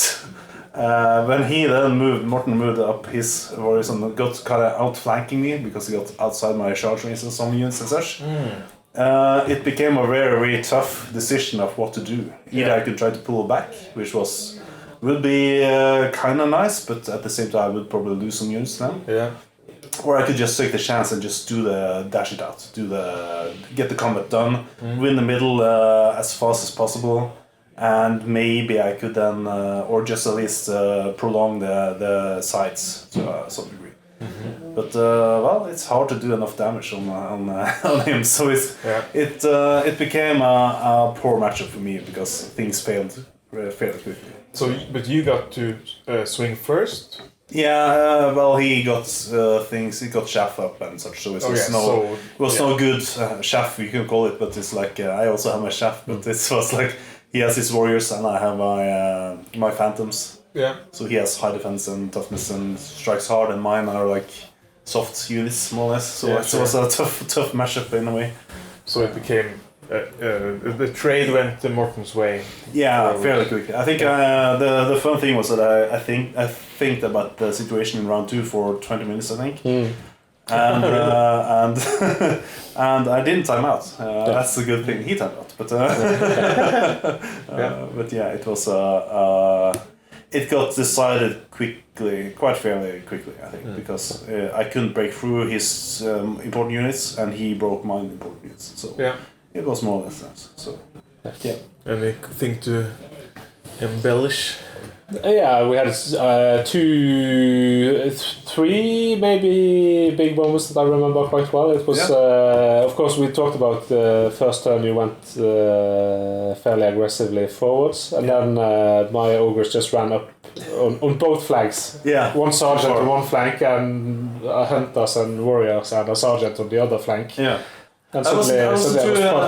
when he then Morten moved up his warriors and got kind of outflanking me because he got outside my charge range and some units and such. It became a very, very tough decision of what to do. Either I could try to pull back, which would be kind of nice, but at the same time I would probably lose some units then. Yeah. Or I could just take the chance and just dash it out, get the combat done, win the middle as fast as possible, and maybe I could then, or just at least prolong the sides to some degree. But it's hard to do enough damage on him, so it became a poor matchup for me because things failed fairly quickly. So, but you got to swing first. Yeah, he got things. He got chaff up and such. So it was no good chaff, you can call it. But it's like I also have my chaff, but it was like he has his warriors and I have my phantoms. Yeah. So he has high defense and toughness and strikes hard, and mine are like soft units more or less. So it was a tough matchup in a way. So it became the trade went the Morten's way. Yeah, fairly quickly. I think the fun thing was that I think about the situation in round 2 for 20 minutes. I think. And and I didn't time out. That's a good thing. He timed out, but but it was it got decided quickly, quite fairly quickly, I think, because I couldn't break through his important units, and he broke my important units. So it was more or less that. So Anything to embellish? We had 2, 3 maybe big moments that I remember quite well. It was of course we talked about the first turn you went fairly aggressively forwards, and then my ogres just ran up on both flanks. One sergeant on one flank and hunters and warriors and a sergeant on the other flank. And suddenly I was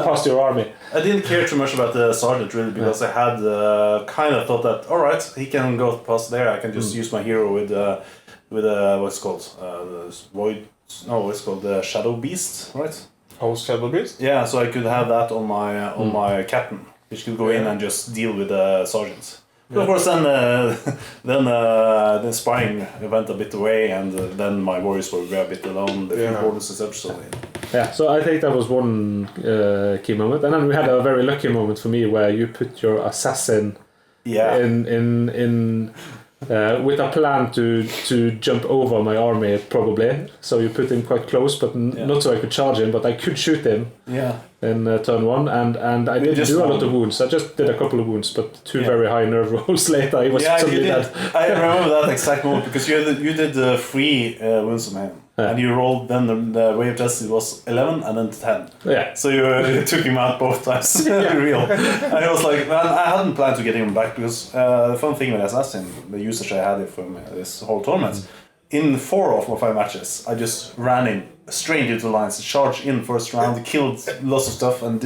past your army. I didn't care too much about the sergeant really, because I had kind of thought that alright, he can go past there. I can just use my hero with what's called the Shadow Beast, right? Shadow Beast? Yeah, so I could have that on my captain, which could go in and just deal with the sergeants. Of course, then the spying went a bit away, and then my warriors were a bit alone. The importance and such. So I think that was one key moment, and then we had a very lucky moment for me where you put your assassin in with a plan to jump over my army probably. So you put him quite close, but not so I could charge him, but I could shoot him. Yeah. In turn 1, and I didn't do a lot of wounds. I just did a couple of wounds, but 2 very high nerve rolls later, he was suddenly dead. I remember that exact moment because you did 3 wounds on him, and you rolled. Then the way of justice was 11 and then 10. Yeah. So you took him out both times. Real. And it was like, man, I hadn't planned to get him back because the fun thing with Assassin, the usage I had from this whole tournament, in 4 of my 5 matches, I just ran him straight into the lines, charged in first round, killed lots of stuff, and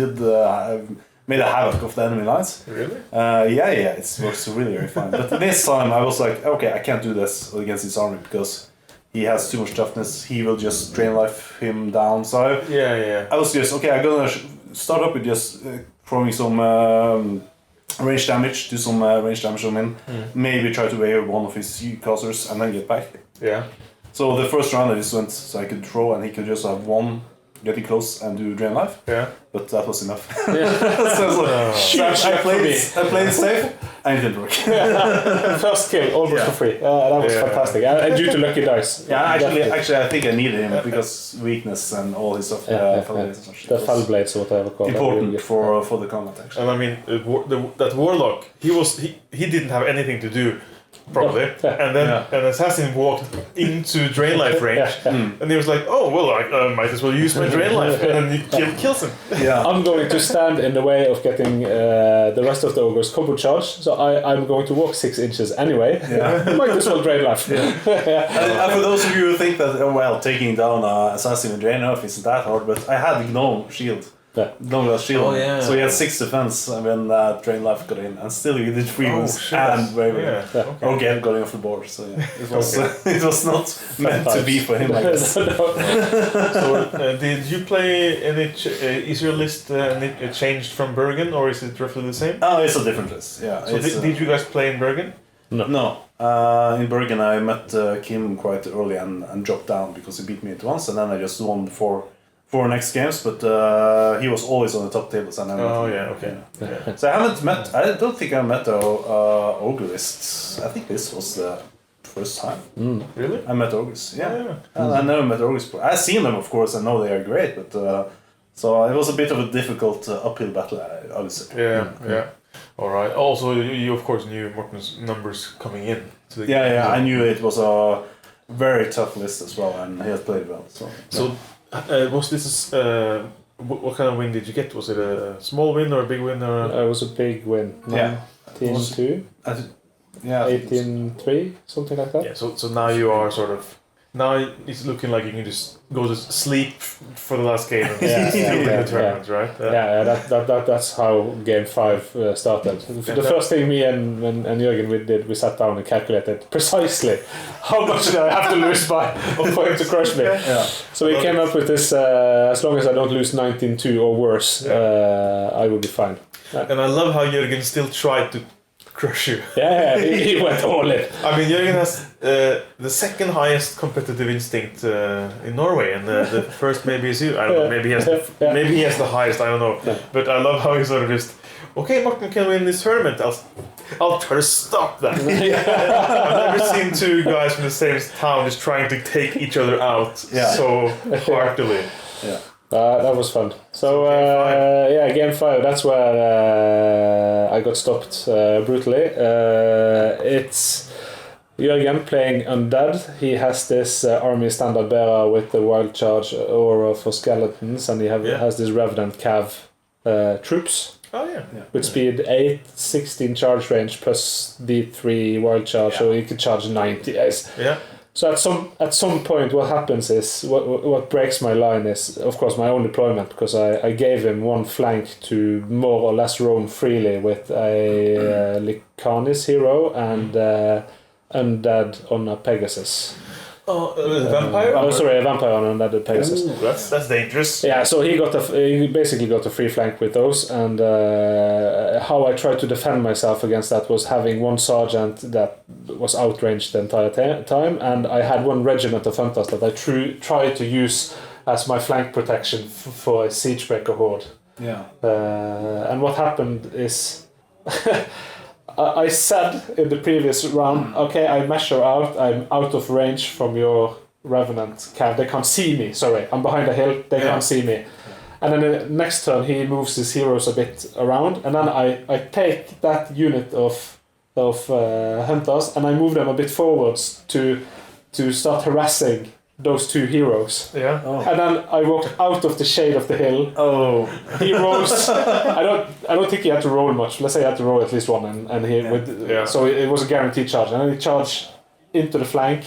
made a havoc of the enemy lines. Really? Yeah, it works really very fine. But this time I was like, okay, I can't do this against his army because he has too much toughness. He will just drain life him down. So I was just okay. I'm gonna start up with just throwing some range damage, do some range damage on him. Maybe try to wear one of his casters and then get back. Yeah. So the first round I just went so I could throw and he could just have one getting close and do drain life. Yeah. But that was enough. So I played it safe and it didn't work. First kill, almost for free. That was fantastic. And due to lucky dice. Yeah, actually I think I needed him because weakness and all his stuff. The fell blades or whatever called. Important for the combat actually. And I mean, that warlock, he didn't have anything to do. Probably, and then an assassin walked into drain life range, and he was like, "Oh well, I might as well use my drain life," and then he kills him. Yeah, I'm going to stand in the way of getting the rest of the ogre's combo charge, so I'm going to walk 6 inches anyway. Yeah, might as well drain life. And for those of you who think that taking down an assassin with drain life isn't that hard, but I had gnome shield. No shield. Oh, yeah. So he had 6 defense when drain life got in, and still he did 3 wounds and very okay going off the board. So it was it was not meant to be for him, I guess. So did you play any? Is your list changed from Bergen, or is it roughly the same? Oh, it's a different list. Yeah. So did you guys play in Bergen? No. In Bergen I met Kim quite early and dropped down because he beat me at once, and then I just won the 4 next games, but he was always on the top tables. And So I haven't met. I don't think I met the ogre list. I think this was the first time. Really? I met ogres. Yeah. I never met ogres. I've seen them, of course. I know they are great, but so it was a bit of a difficult uphill battle, I would say. Yeah. All right. Also, you of course knew Morten's numbers coming in. To the game. I knew it was a very tough list as well, and he has played well. So. Was this what kind of win did you get? Was it a small win or a big win? Or It was a big win. 19-2, 18-3, something like that. Yeah. So now you are sort of. Now it's looking like you can just go to sleep for the last game and still win the tournament, right? That's how game 5 started. The first thing me and Jørgen did, we sat down and calculated precisely how much did I have to lose by for him to crush me. So we came up with this: as long as I don't lose 19-2 or worse, I will be fine. And I love how Jørgen still tried to crush you. He went all in. I mean, Jørgen has the second highest competitive instinct in Norway, and the first maybe is you. I don't know. Maybe he has the highest. I don't know. But I love how he sort of just. Okay, Morten can win this tournament. I'll try to stop that. I've never seen 2 guys from the same town just trying to take each other out so heartily. That was fun. So game 5. That's where I got stopped brutally. It's Jørgen playing undead. He has this army standard bearer with the wild charge aura for skeletons, and he has this revenant cav troops. Oh yeah. With speed 8, 16 charge range plus D3 wild charge, so he could charge 90. Yeah. So at some point, what happens is what breaks my line is, of course, my own deployment, because I gave him one flank to more or less roam freely with a Lycanis hero and undead on a Pegasus. Vampire? Oh, sorry, a vampire on undead Pegasus. Ooh, that's dangerous. Yeah, so he basically got a free flank with those, and how I tried to defend myself against that was having one sergeant that was outranged the entire time, and I had one regiment of hunters that I tried to use as my flank protection for a siegebreaker horde. Yeah. And what happened is I said in the previous round, okay, I measure out, I'm out of range from your Revenant cav. They can't see me, sorry, I'm behind a hill, they can't see me. And then the next turn he moves his heroes a bit around, and then I take that unit of hunters and I move them a bit forwards to start harassing those two heroes. Yeah. Oh. And then I walked out of the shade of the hill. Oh. He rolls. I don't think he had to roll much. Let's say he had to roll at least one, and he so it was a guaranteed charge. And then he charged into the flank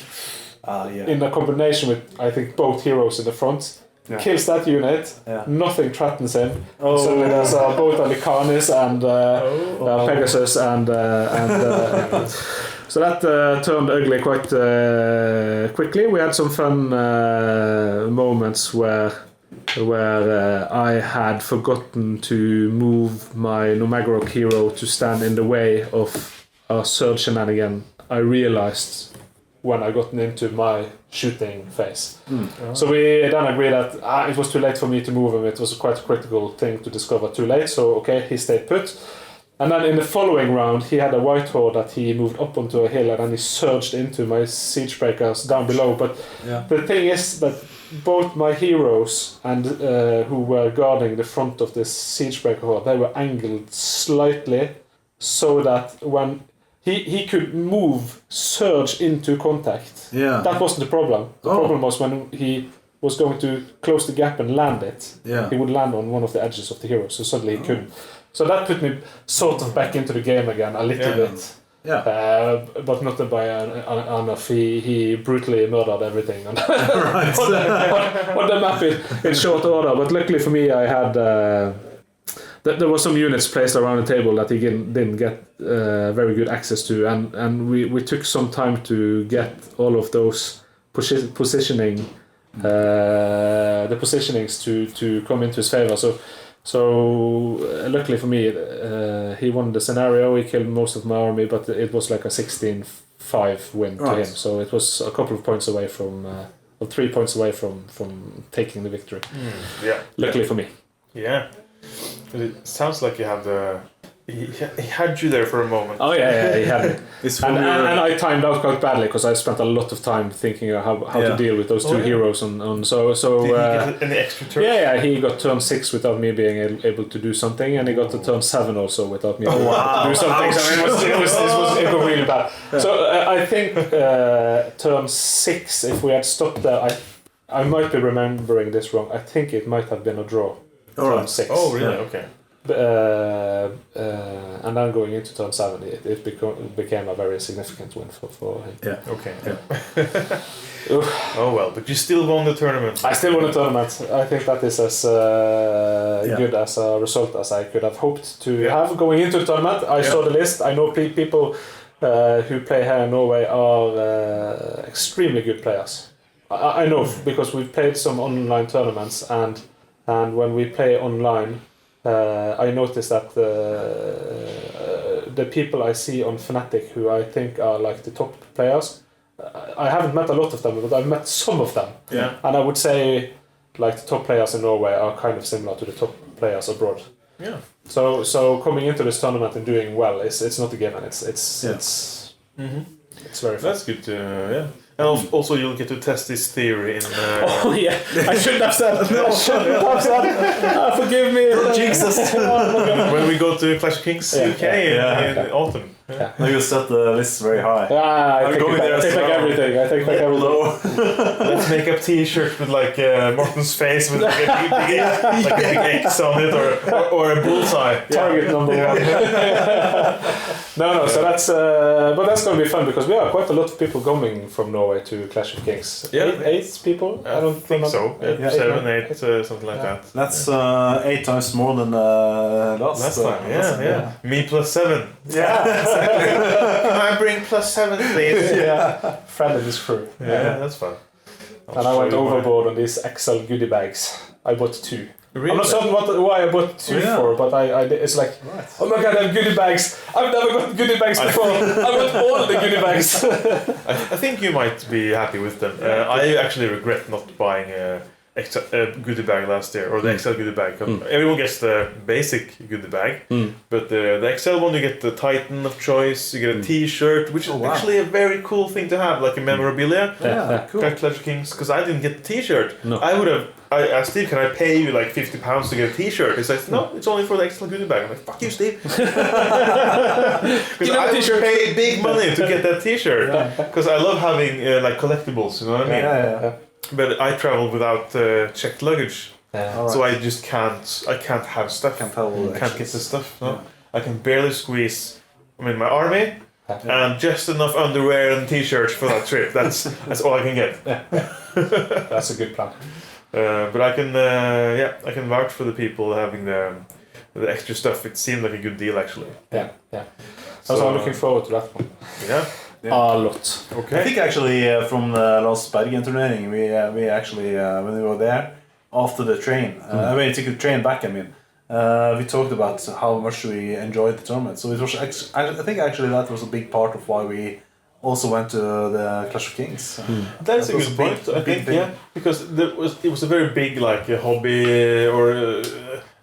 in a combination with I think both heroes in the front. Yeah. Kills that unit. Yeah. Nothing threatens him. Oh. So there's both Alicanis and Pegasus and so that turned ugly quite quickly. We had some fun moments where I had forgotten to move my Nomagorok hero to stand in the way of a surge shenanigan. I realized when I got into my shooting phase. So we then agreed that it was too late for me to move him. It was quite a critical thing to discover too late. So okay, he stayed put. And then in the following round, he had a white horde that he moved up onto a hill and then he surged into my siege breakers down below. But the thing is that both my heroes and who were guarding the front of this siege breaker horde, they were angled slightly so that when he could surge into contact. Yeah. That wasn't the problem. The problem was when he was going to close the gap and land it, he would land on one of the edges of the hero, so suddenly he couldn't. So that put me sort of back into the game again a little bit. Yeah. But not by enough. He brutally murdered everything on, on the map in short order. But luckily for me, I had there were some units placed around the table that he didn't get very good access to, and we took some time to get all of those positioning the positionings to come into his favor. So luckily for me, he won the scenario. He killed most of my army, but it was like a 16-5 win to him. So it was a couple of points away from, 3 points away from taking the victory. Luckily for me. Yeah. It sounds like you have the. He had you there for a moment. Oh yeah, he had me. and I timed out quite badly because I spent a lot of time thinking how to deal with those two heroes. So did he get any extra turns? Yeah, he got turn 6 without me being able to do something, and he got to turn 7 also without me being able to do something. So it was really bad. So I think turn 6, if we had stopped there, I might be remembering this wrong. I think it might have been a draw. Turn 6. Oh really? Okay. And then going into turn 7, it became a very significant win for him. Yeah. Okay. Yeah. Oh well, but you still won the tournament. I still won the tournament. I think that is as good as a result as I could have hoped to have going into the tournament. I saw the list. I know people who play here in Norway are extremely good players. I know because we've played some online tournaments, and when we play online, I noticed that the people I see on Fnatic who I think are like the top players, I haven't met a lot of them, but I've met some of them. Yeah. And I would say like the top players in Norway are kind of similar to the top players abroad. Yeah. So coming into this tournament and doing well, it's not a given. It's very fun. That's good to And also you'll get to test this theory in... Oh yeah, I shouldn't have said that. Forgive me. Jesus. When we go to Clash of Kings UK in autumn. Yeah. Now you set the list very high. I take back everything. Let's make a t-shirt with like Morten's face with like a big X on it or a bullseye. Target number 1. No. So that's but that's going to be fun because we are quite a lot of people coming from Norway to Clash of Kings. Yeah, 8 people. I don't think so. 7, 8, something like that. That's 8 times more than last time. Yeah. Me plus 7. Yeah. Can I bring plus 7, please? Friend of this crew. Yeah, that's fun. And I went overboard on these XL goodie bags. I bought 2. Really? I'm not certain why I bought 2 for, but it's like, oh my god, I have goodie bags. I've never got goodie bags before. I got all the goodie bags. I think you might be happy with them. I actually regret not buying goodie bag last year, or the XL goodie bag. Everyone gets the basic goodie bag, but the XL one, you get the Titan of choice, you get a T-shirt, which is actually a very cool thing to have, like a memorabilia. Cool. Clash of Kings, because I didn't get the T-shirt. No. I would have. I asked Steve, can I pay you like £50 to get a T-shirt? He says, no, it's only for the XL goodie bag. I'm like, fuck you, Steve. Because I would pay big money to get that T-shirt. Because I love having like collectibles, you know what I mean? Yeah. But I travel without checked luggage, so I just can't. I can't have stuff. Can't get the stuff. No, I can barely squeeze. I'm in my army, and just enough underwear and T-shirts for that trip. That's all I can get. That's a good plan. But I can vouch for the people having the extra stuff. It seemed like a good deal actually. Yeah. So I'm looking forward to that one. Yeah. A lot. Okay. I think actually from the last Bergen turnering, we actually when we were there after the train, when we took the train back, we talked about how much we enjoyed the tournament. So it was I think actually that was a big part of why we also went to the Clash of Kings. That's a good point. I think because it was a very big like a hobby or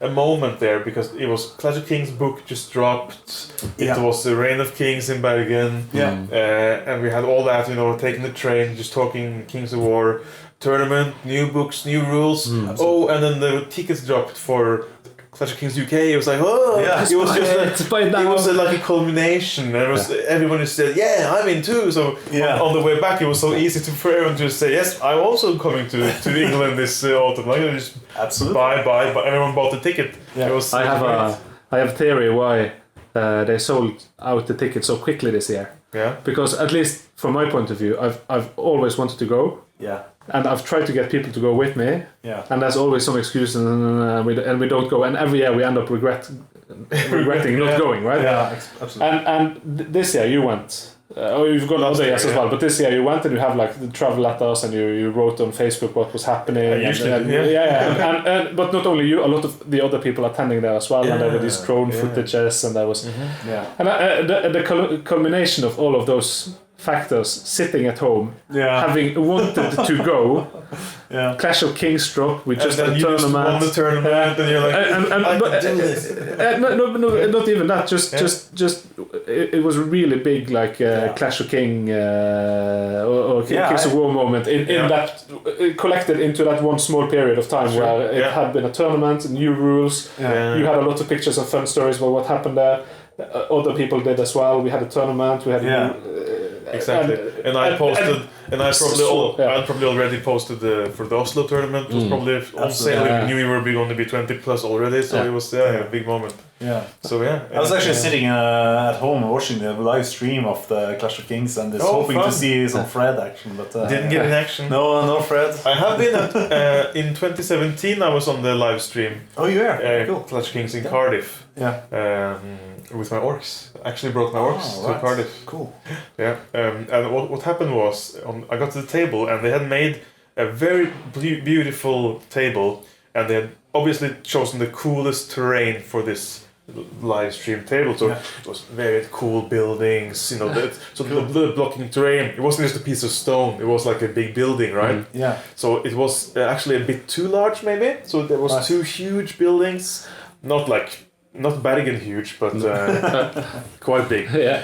a moment there, because it was Clash of Kings book just dropped. It was the Reign of Kings in Bergen. And we had all that, taking the train, just talking Kings of War tournament, new books, new rules. And then the tickets dropped for Clash of Kings UK. It was like, it was just it was like a culmination. And everyone just said, I'm in too. So on the way back, it was so easy for everyone to say, yes, I'm also coming to England this autumn. Like, just buy. Everyone bought the ticket. It was I have a theory why they sold out the ticket so quickly this year. Yeah. Because at least from my point of view, I've always wanted to go. Yeah. And I've tried to get people to go with me. Yeah. And there's always some excuse, and we don't go. And every year we end up regretting not going, right? Yeah, absolutely. And this year you went. You've gone other years as well, but this year you went and you have like the travel letters, and you wrote on Facebook what was happening. But not only you, a lot of the other people attending there as well, and there were these drone footages, and there was and the culmination of all of those factors, sitting at home, having wanted to go. Clash of Kings drop. We just had a tournament. Just won the tournament, and you're like, I can do this. No, not even that. Just it was a really big, like Clash of King or Kings of War moment in that collected into that one small period of time where it had been a tournament, new rules. You had a lot of pictures and fun stories about what happened there. Other people did as well. We had a tournament. We had exactly, and I posted, and I probably already posted for the Oslo tournament. It was probably on sale. We knew we were going to be 20 plus already, so it was a big moment. Yeah. So I was actually sitting at home watching the live stream of the Clash of Kings and just hoping to see some Fred action, but didn't get an action. No Fred. I have been in 2017. I was on the live stream. Oh, you were? Cool. Clash of Kings in Cardiff. Yeah. With my orcs. I actually brought my orcs to Cardiff. Cool. Yeah. And what happened was, I got to the table and they had made a very beautiful table, and they had obviously chosen the coolest terrain for this live stream table. So it was very cool buildings, the blocking terrain. It wasn't just a piece of stone. It was like a big building, right? Yeah. So it was actually a bit too large, maybe. So there was two huge buildings, not Bergen huge, but quite big. Yeah.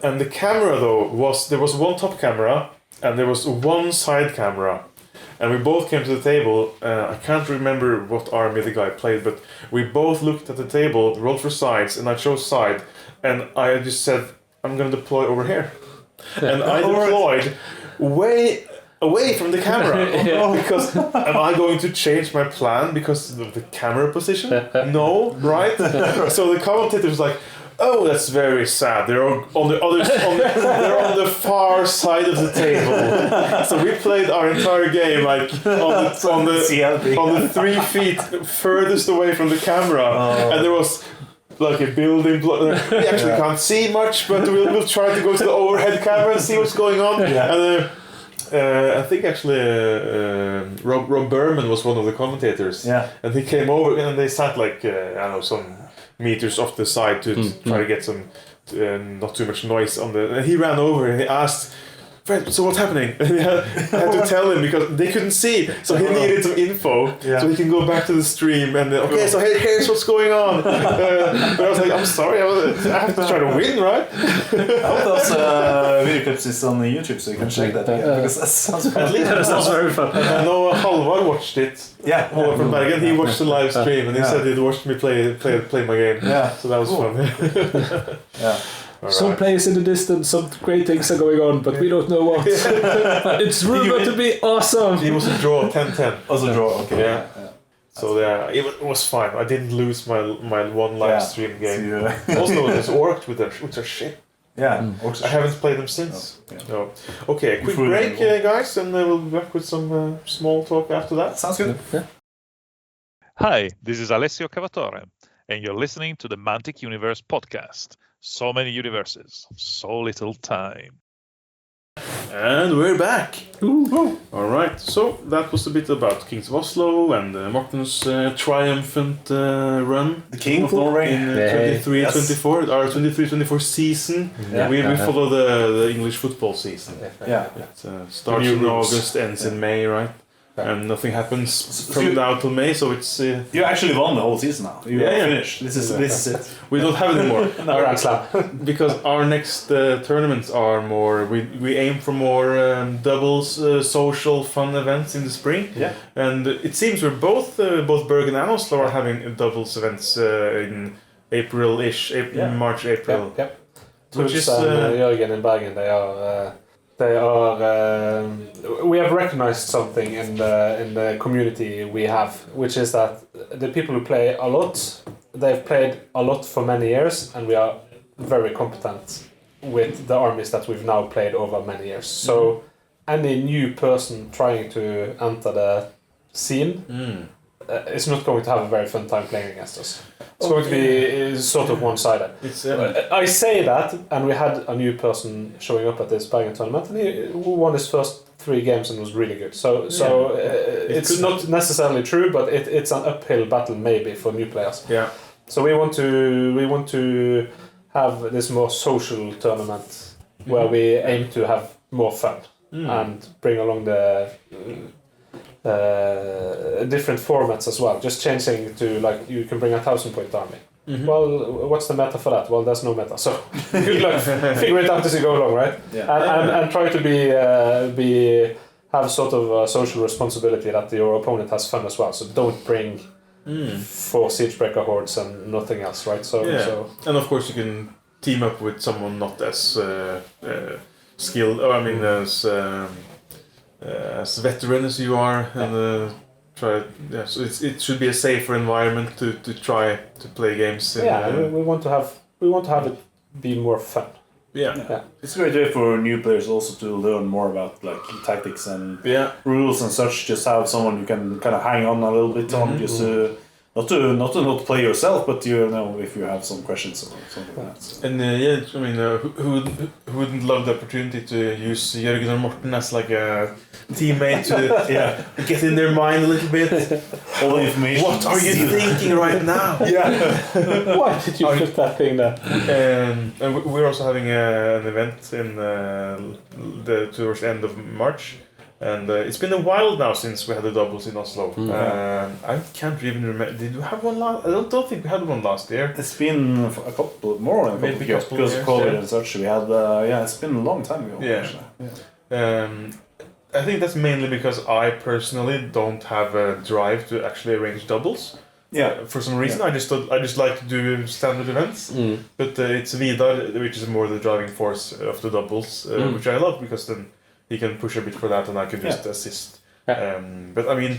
And the camera though there was one top camera and there was one side camera, and we both came to the table. I can't remember what army the guy played, but we both looked at the table, rolled for sides, and I chose side, and I just said, I'm going to deploy over here, and I deployed way away from the camera. Because am I going to change my plan because of the camera position? No, right? So the commentator was like, oh, that's very sad. They're on they're on the far side of the table. So we played our entire game like on the 3 feet furthest away from the camera, and there was like a building block. We actually can't see much, but we'll try to go to the overhead camera and see what's going on. And I think actually Rob Berman was one of the commentators. Yeah. And he came over and they sat like some meters off the side to try to get some not too much noise on the. And he ran over and he asked Fred, so what's happening? And I had to tell him because they couldn't see, so he needed some info so he can go back to the stream and so here's what's going on. But I was like, I'm sorry, I have to try to win, right? I hope those video clips is on YouTube so you can check that because that sounds At least that sounds very fun. I know Halvard watched it. Yeah. Halvard from Bergen, he watched the live stream and he said he'd watched me play my game. Yeah. So that was fun. Yeah. Some players in the distance, some great things are going on, but we don't know what. It's rumored to be awesome. It was a draw, 10-10. Also draw, okay. Yeah. So it was fine. I didn't lose my one live stream game. Oslow has orked with their shit. Yeah. I haven't played them since. No. Okay, a quick break, guys, and we'll be back with some small talk after that. Sounds good. Yeah. Hi, this is Alessio Cavatore, and you're listening to the Mantic Universe podcast. So many universes, so little time. And we're back! Alright, so that was a bit about Kings of Oslo and Mortens' triumphant run. The King of Norway. In 23-24, our 23-24 season. We follow the English football season. It starts in August, ends in May, right? And nothing happens from now till May, so it's... You actually won the whole season now. You are finished. This is it. We don't have it anymore. Grand Slam. Because our next tournaments are more... We aim for more doubles, social, fun events in the spring. Yeah. And it seems we're both Bergen and Oslo are having doubles events in April-ish, March, April. Yep. Which is... Jørgen in Bergen, we have recognized something in the community we have, which is that the people who play a lot, they've played a lot for many years, and we are very competent with the armies that we've now played over many years. So any new person trying to enter the scene is not going to have a very fun time playing against us. It's going to be sort of one-sided. I say that, and we had a new person showing up at this Bergen tournament, and he won his first 3 games and was really good. So it's not necessarily true, but it's an uphill battle maybe for new players. Yeah. So we want to have this more social tournament where we aim to have more fun and bring along the different formats as well, just changing to like you can bring 1,000-point army. Well, what's the meta for that? Well, there's no meta, so good luck. Figure it out as you go along, right? And try to have sort of a social responsibility that your opponent has fun as well. So don't bring 4 Siegebreaker hordes and nothing else, right? So and of course you can team up with someone not as skilled. As veteran as you are, and try. Yeah, so it should be a safer environment to try to play games. We want to have it be more fun. Yeah. It's a great way for new players also to learn more about like tactics and rules and such. Just have someone you can kind of hang on a little bit on, just not to play yourself, but you know if you have some questions or something like that. And who wouldn't love the opportunity to use Jørgen and Morten as like a teammate to get in their mind a little bit. All the information. What are you thinking right now? Why did you put that thing there? And we're also having an event in towards the end of March. And it's been a while now since we had the doubles in Oslo. I can't even remember. Did we have one last? I don't think we had one last year. It's been a couple more than a couple of years because of COVID and such. We had it's been a long time ago. I think that's mainly because I personally don't have a drive to actually arrange doubles. For some reason, I just like to do standard events. But it's Vidar, which is more the driving force of the doubles, which I love because then he can push a bit for that and I can just assist. But I mean,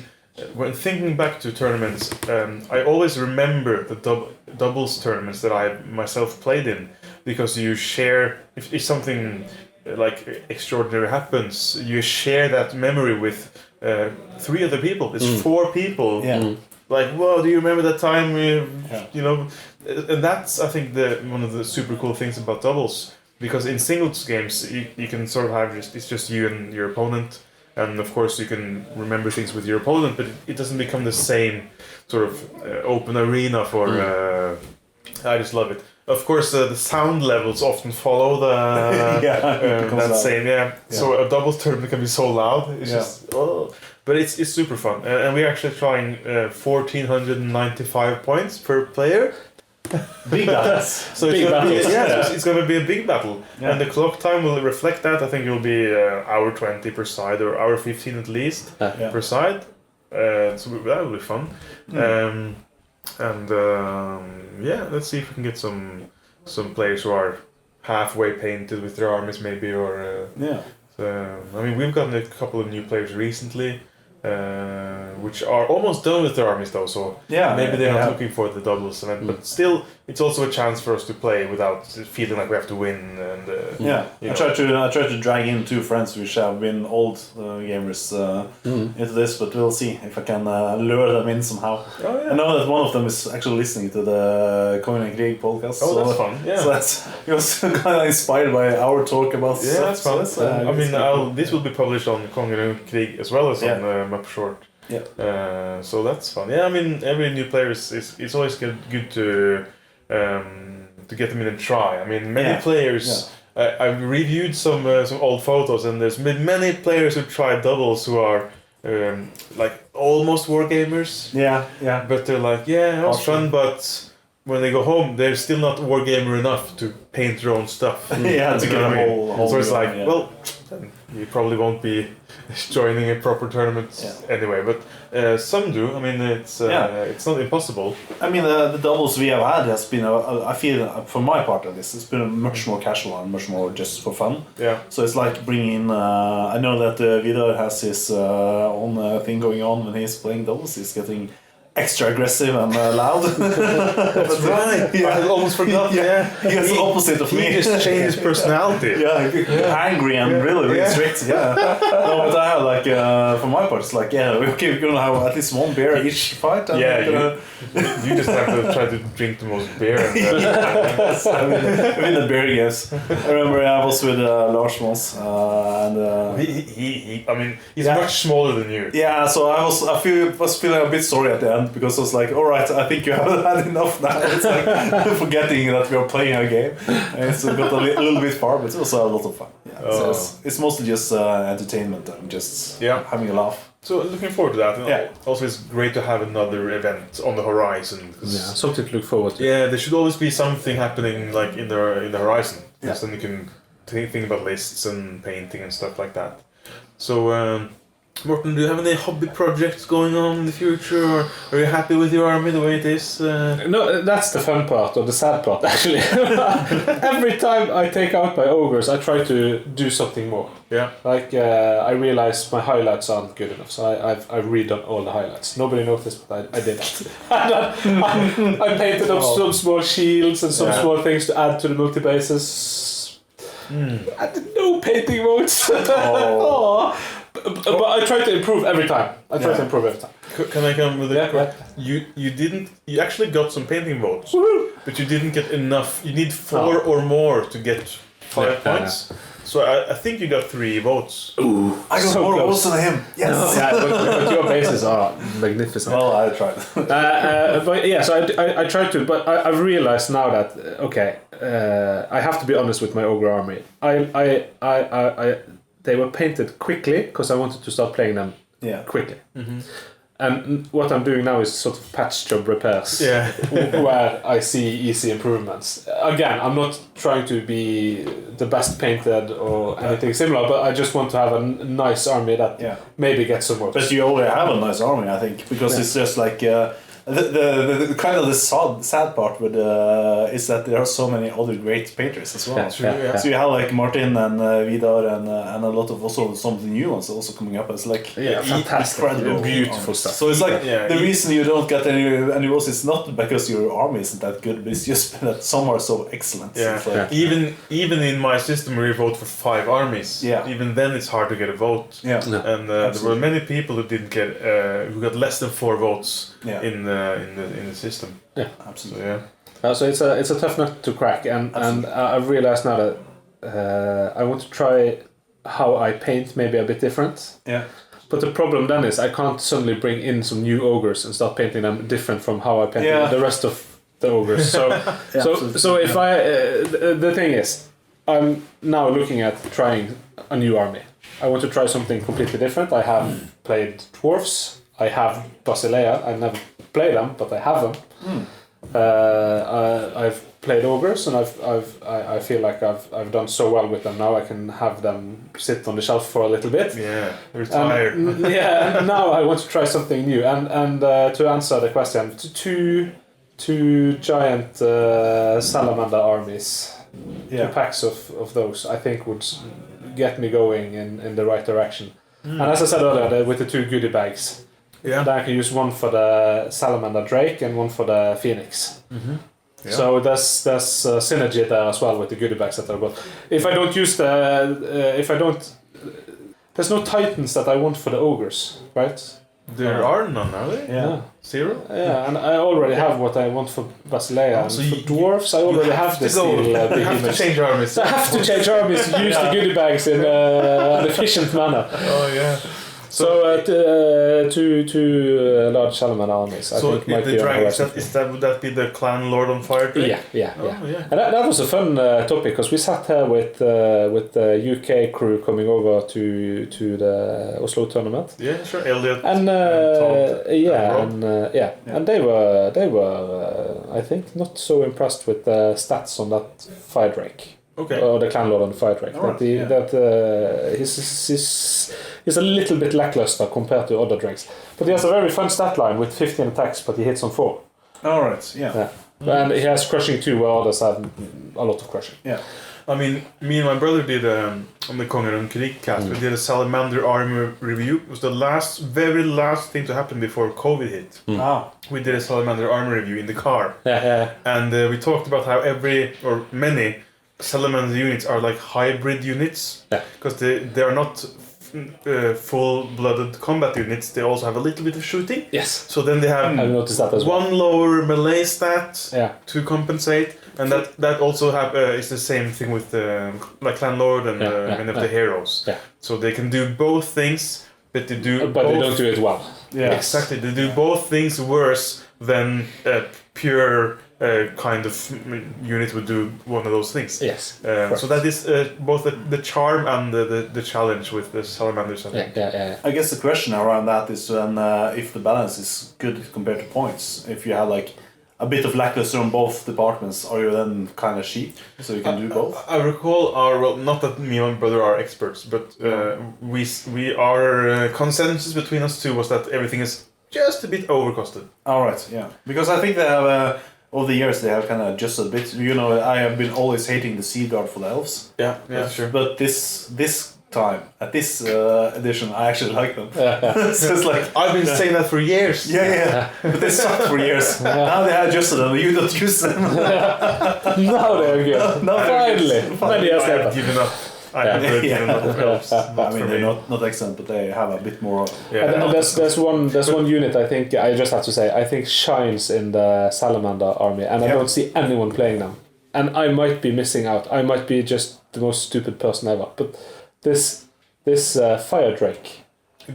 when thinking back to tournaments, I always remember the doubles tournaments that I myself played in, because you share, if something like extraordinary happens, you share that memory with 3 other people. It's 4 people. Like, whoa, do you remember that time? You know, and that's, I think, one of the super cool things about doubles. Because in singles games, you can sort of have it's just you and your opponent, and of course you can remember things with your opponent, but it doesn't become the same sort of open arena for. I just love it. of course, the sound levels often follow the that same. Yeah. So a doubles tournament can be so loud. It's just but it's super fun, and we're actually trying 1,495 points per player. Big battles. So it's going to be a big battle, and the clock time will reflect that. I think it will be hour 20 per side, or hour 15 at least per side. So that will be fun. Let's see if we can get some players who are halfway painted with their armies, maybe, or I mean, we've gotten a couple of new players recently, which are almost done with their armies though, so maybe they're not looking for the doubles event, but still, it's also a chance for us to play without feeling like we have to win. And I try to drag in 2 friends which have been old gamers into this, but we'll see if I can lure them in somehow. I know that one of them is actually listening to the Kongen and Krig podcast. That's fun. So he was kind of inspired by our talk about that's fun. I mean, this will be published on Kongen and Krig as well as on MUPshort. So that's fun. I mean, every new player is always good to get them in and try. I mean, many players. I've reviewed some old photos, and there's been many players who tried doubles who are like almost wargamers. But they're like, it was fun, but when they go home, they're still not wargamer enough to paint their own stuff. To get a whole. So it's like, well, then you probably won't be joining a proper tournament anyway. But some do. I mean, it's not impossible. I mean, the doubles we have had has been, I feel, for my part of this, it's been much more casual and much more just for fun. So it's like bringing in, I know that Vidar has his own thing going on when he's playing doubles. He's getting extra aggressive and loud. That's right. I almost forgot. He has the opposite of me. He just changed his personality. Angry and really strict. No, but I have like for my part, it's like we're gonna have at least one beer each fight. And you just have to try to drink the most beer. I mean the beer games. I remember I was with Lars once, and I mean, he's much smaller than you. So I was feeling a bit sorry at the end, because I was like, all right, I think you have had enough now. It's like forgetting that we are playing a game. And it's got a little bit far, but it was a lot of fun. So it's mostly just entertainment and just having a laugh. So looking forward to that. Also, it's great to have another event on the horizon. Something to look forward to. There should always be something happening like in the horizon. Because then you can think about lists and painting and stuff like that. So. Morten, do you have any hobby projects going on in the future, or are you happy with your army the way it is? No, that's the fun part, or the sad part, actually. Every time I take out my ogres, I try to do something more. Like, I realize my highlights aren't good enough, so I've redone all the highlights. Nobody noticed, but I did that. I painted up some small shields and some small things to add to the multi-bases. I did no painting votes. But I try to improve every time. Can I come with it? You actually got some painting votes, but you didn't get enough. You need 4 or more to get 5 points. So I think you got 3 votes. Ooh, I got more votes than him. Yes. But your bases are magnificent. Well, I tried. So I tried to, but I've realized now that I have to be honest with my ogre army. They were painted quickly because I wanted to start playing them quickly. And what I'm doing now is sort of patch job repairs, where I see easy improvements. Again, I'm not trying to be the best painted or anything similar, but I just want to have a nice army that maybe gets some votes. But you already have a nice army, I think, because it's just like... The kind of the sad part with is that there are so many other great painters as well. So you have like Martin and Vidar and a lot of also some of the new ones also coming up. It's like fantastic, incredible, beautiful stuff. So it's like the reason you don't get any votes is not because your army isn't that good, but it's just that some are so excellent. Like, even in my system where you vote for 5 armies, even then it's hard to get a vote. And there were many people who didn't get who got less than 4 votes in the system. Absolutely. So it's a tough nut to crack, and I've realized now that I want to try how I paint maybe a bit different. But the problem then is I can't suddenly bring in some new ogres and start painting them different from how I painted the rest of the ogres. So if I the thing is, I'm now looking at trying a new army. I want to try something completely different. I have played dwarves. I have Basilea. I never played them, but I have them. I've played ogres, and I feel like I've done so well with them now. I can have them sit on the shelf for a little bit. Yeah, retire. And now I want to try something new. And to answer the question, two giant salamander armies, 2 packs of those, I think would get me going in the right direction. And as I said earlier, with the 2 goodie bags, then I can use one for the salamander drake and one for the phoenix. Yeah. So there's synergy there as well with the goodie bags that I bought. If I don't use there's no titans that I want for the ogres, right? There are none, are there? Yeah. 0? Yeah, and I already have what I want for Basilea. And so for dwarves, I already have the steel You have to change armies. I have to change armies, use the goodie bags in an efficient manner. Oh, yeah. So two large salamander armies, I think might be on the horizon. Would that be the clan Lord on Fire Drake? Yeah. And that was a fun topic, because we sat here with the UK crew coming over to the Oslow tournament. Yeah, sure. Elliot and Todd and they were I think not so impressed with the stats on that Fire Drake. Okay. Or the clan lord on the Fire Drake. He's a little bit lackluster compared to other drakes, but he has a very fun stat line with 15 attacks, but he hits on 4. All right. Yeah. And he has crushing 2, where others have a lot of crushing. Yeah. I mean, me and my brother did on the Kongen and Krig cast. We did a salamander army review. It was the very last thing to happen before COVID hit. We did a salamander army review in the car. And we talked about how many salamander units are like hybrid units, because they are not full-blooded combat units. They also have a little bit of shooting. Yes. So then they have I've noticed that as well. one lower melee stat to compensate, and that also is the same thing with like Clan Lord and many of the heroes. Yeah. So they can do both things, but they don't do it well. Yeah. Exactly. They do both things worse than pure kind of unit would do one of those things. Yes. So that is both the charm and the challenge with the salamanders, I think. I guess the question around that is if the balance is good compared to points. If you have like a bit of lackluster on both departments, are you then kind of cheap? So you can do both? I recall not that me and my brother are experts, but our consensus between us two was that everything is just a bit overcosted. Alright, yeah. Because I think they have... over the years, they have kind of adjusted a bit. You know, I have been always hating the Sea Guard for the elves. Yeah, sure. But this time, at this edition, I actually like them. So it's like I've been saying that for years. Yeah. But they sucked for years. Now they adjusted them. You don't use them. Now they're good. Finally. I've given up. I mean, they're not excellent, but they have a bit more. And there's one unit I think I just have to say I think shines in the Salamander army, and I don't see anyone playing them. And I might be missing out. I might be just the most stupid person ever. But this Fire Drake.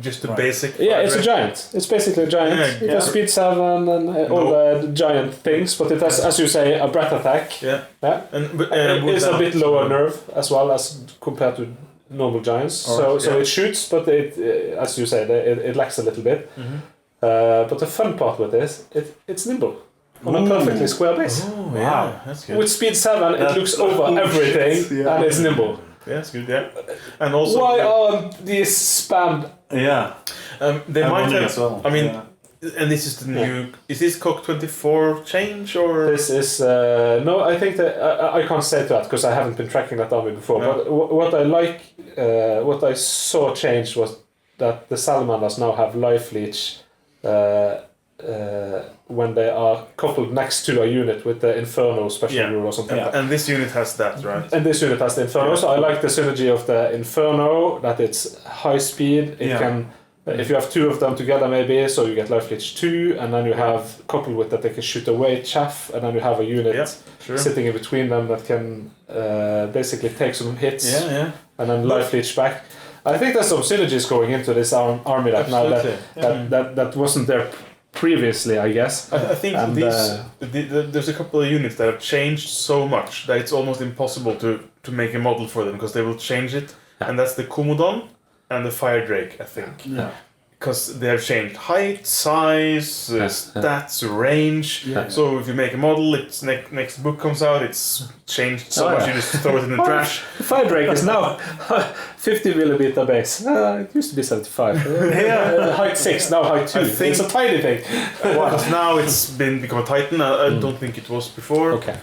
Just a basic. Yeah, it's a giant. It's basically a giant. It has speed 7 and all the giant things, but it has, as you say, a breath attack. Yeah. And it's a bit lower nerve as well as compared to normal giants. So it shoots, but it, as you say, it lacks a little bit. Mm-hmm. But the fun part with this, it's nimble on a perfectly square base. Oh, wow, that's good. With speed 7, it looks over everything, and it's nimble. Yeah, that's good. Yeah, and also why are these spammed? Yeah, they might have. As well. I mean, and this is the new. Is this COC 24 change or? This is no. I think that I can't say that because I haven't been tracking that army before. Yeah. But what I like, what I saw changed was that the salamanders now have life leech. When they are coupled next to a unit with the Inferno special rule or something like that. And this unit has that, right? And this unit has the Inferno, so I like the synergy of the Inferno, that it's high speed, it can, if you have 2 of them together maybe, so you get Life Leech 2, and then you have, coupled with that they can shoot away chaff, and then you have a unit sitting in between them that can basically take some hits, and then Life Leech back. I think there's some synergies going into this army that now that wasn't there previously, I guess. I think And, there's a couple of units that have changed so much that it's almost impossible to make a model for them because they will change it. And that's the Commodon and the Fire Drake, I think. Yeah. Because they have changed height, size, stats, range. Yeah. So if you make a model, its next book comes out, it's changed so much you just throw it in the trash. The Fire Drake is now 50 millimeter base. It used to be 75. Height 6, now height 2. It's a tiny thing. Because now it's become a Titan. I don't think it was before. Okay.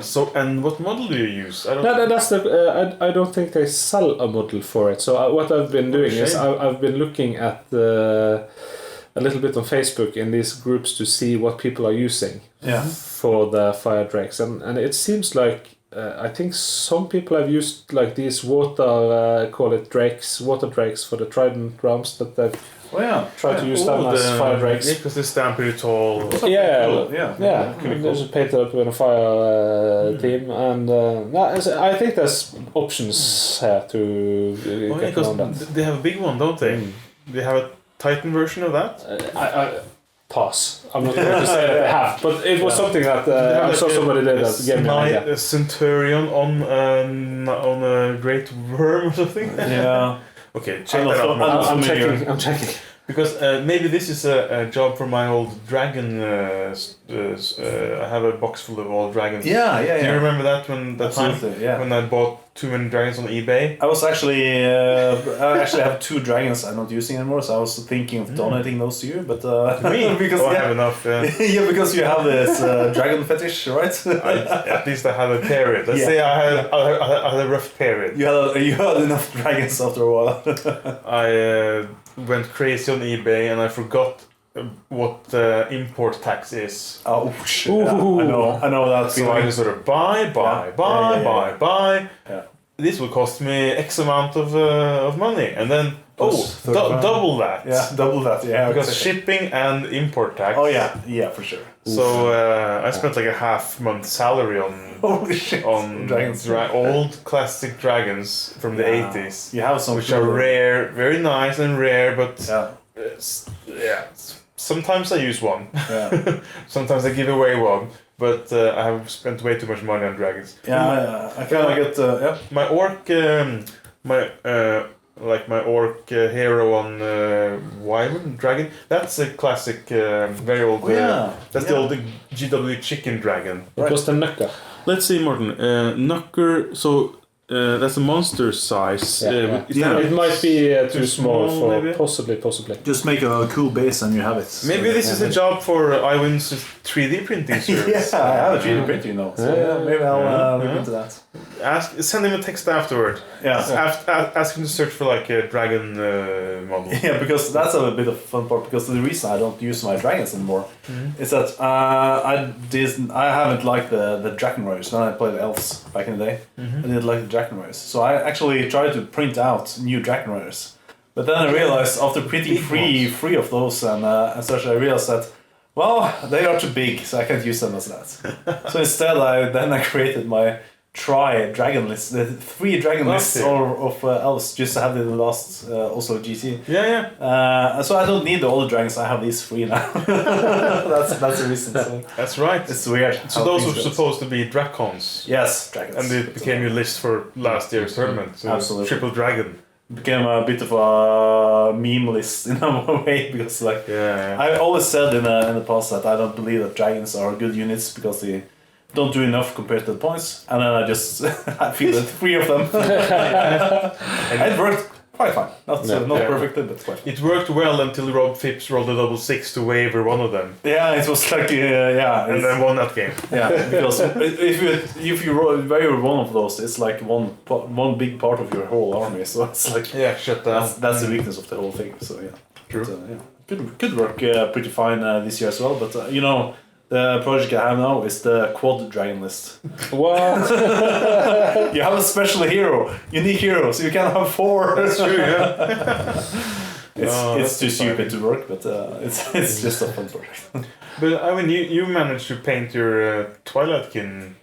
So and what model do you use? I don't think they sell a model for it. So what I've been doing is I've been looking at a little bit on Facebook in these groups to see what people are using for the Fire Drakes, and it seems like I think some people have used like these water drakes for the Trident drums that they've tried to use them as Fire Drakes. Yeah, because they stand pretty tall. And they just painted up with a fire theme, and I think there's options here to get around that. They have a big one, don't they? They have a Titan version of that. I pass. I'm not going to say that they have, but it was something that I saw somebody did that gave me an idea. A Centurion on a great worm or something. Yeah. Okay, check that out. I'm checking. Because maybe this is a job for my old dragon. I have a box full of old dragons. Yeah. Do you remember that time when I bought too many dragons on eBay? I was actually I actually have 2 dragons I'm not using anymore, so I was thinking of donating those to you, but because I have enough. Yeah, because you have this dragon fetish, right? At least I had a period. Let's say I had a rough period. You had enough dragons after a while. I went crazy on eBay and I forgot what import tax is. Oh shit! Yeah, I know that. So I just sort of buy. Yeah. This will cost me X amount of money, and then double that. Yeah, double that. Yeah, because exactly. shipping and import tax. Oh yeah, for sure. So I spent like a half-month salary on dragons, old classic dragons from the 80s. You have some which are rare, very nice and rare, but sometimes I use one. Yeah. Sometimes I give away one. But I have spent way too much money on dragons. Yeah, I kind of get my orc, my orc hero on Wyvern Dragon. That's a classic, very old. That's the old GW chicken dragon. It was the Nucker. Let's see, Morten. Nucker. So. That's a monster size. It might be too small for maybe? Possibly. Just make a cool base and you have it. Maybe this is a job for Øyvind's 3D printing service. I have a 3D printing now. So maybe I'll look into that. Send him a text afterward. Yeah. Ask him to search for like a dragon model. Yeah, because that's a bit of a fun part. Because the reason I don't use my dragons anymore is that I haven't liked the dragon riders when I played elves back in the day. I didn't like the dragon riders, so I actually tried to print out new dragon riders. But then I realized after printing three of those and such, I realized that they are too big, so I can't use them as that. So instead, I created my dragon list, the 3 dragon lists of elves, just to have the last Oslow GT. So I don't need all the dragons. I have these 3 now. that's the reason. So. That's right. It's weird. So those were supposed to be dracons. Yes, dragons. And it became your list for last year's tournament. So absolutely. Triple dragon. Became a bit of a meme list in a way, because I always said in the past that I don't believe that dragons are good units because they don't do enough compared to the points, and then I just I fielded 3 of them. And it worked quite fine. Not perfectly, but quite fine. It worked well until Rob Phipps rolled a double 6 to waiver one of them. Yeah, it was like and then won that game. Yeah, because if you waiver one of those, it's like one big part of your whole army. So it's like shut down. That's the weakness of the whole thing. So true. But, good work, pretty fine this year as well. But the project I have now is the quad dragon list. What? You have a special hero, unique hero, so you can have 4. That's true, yeah. It's too stupid to work, but it's just a fun project. But I mean, you managed to paint your Twilightkin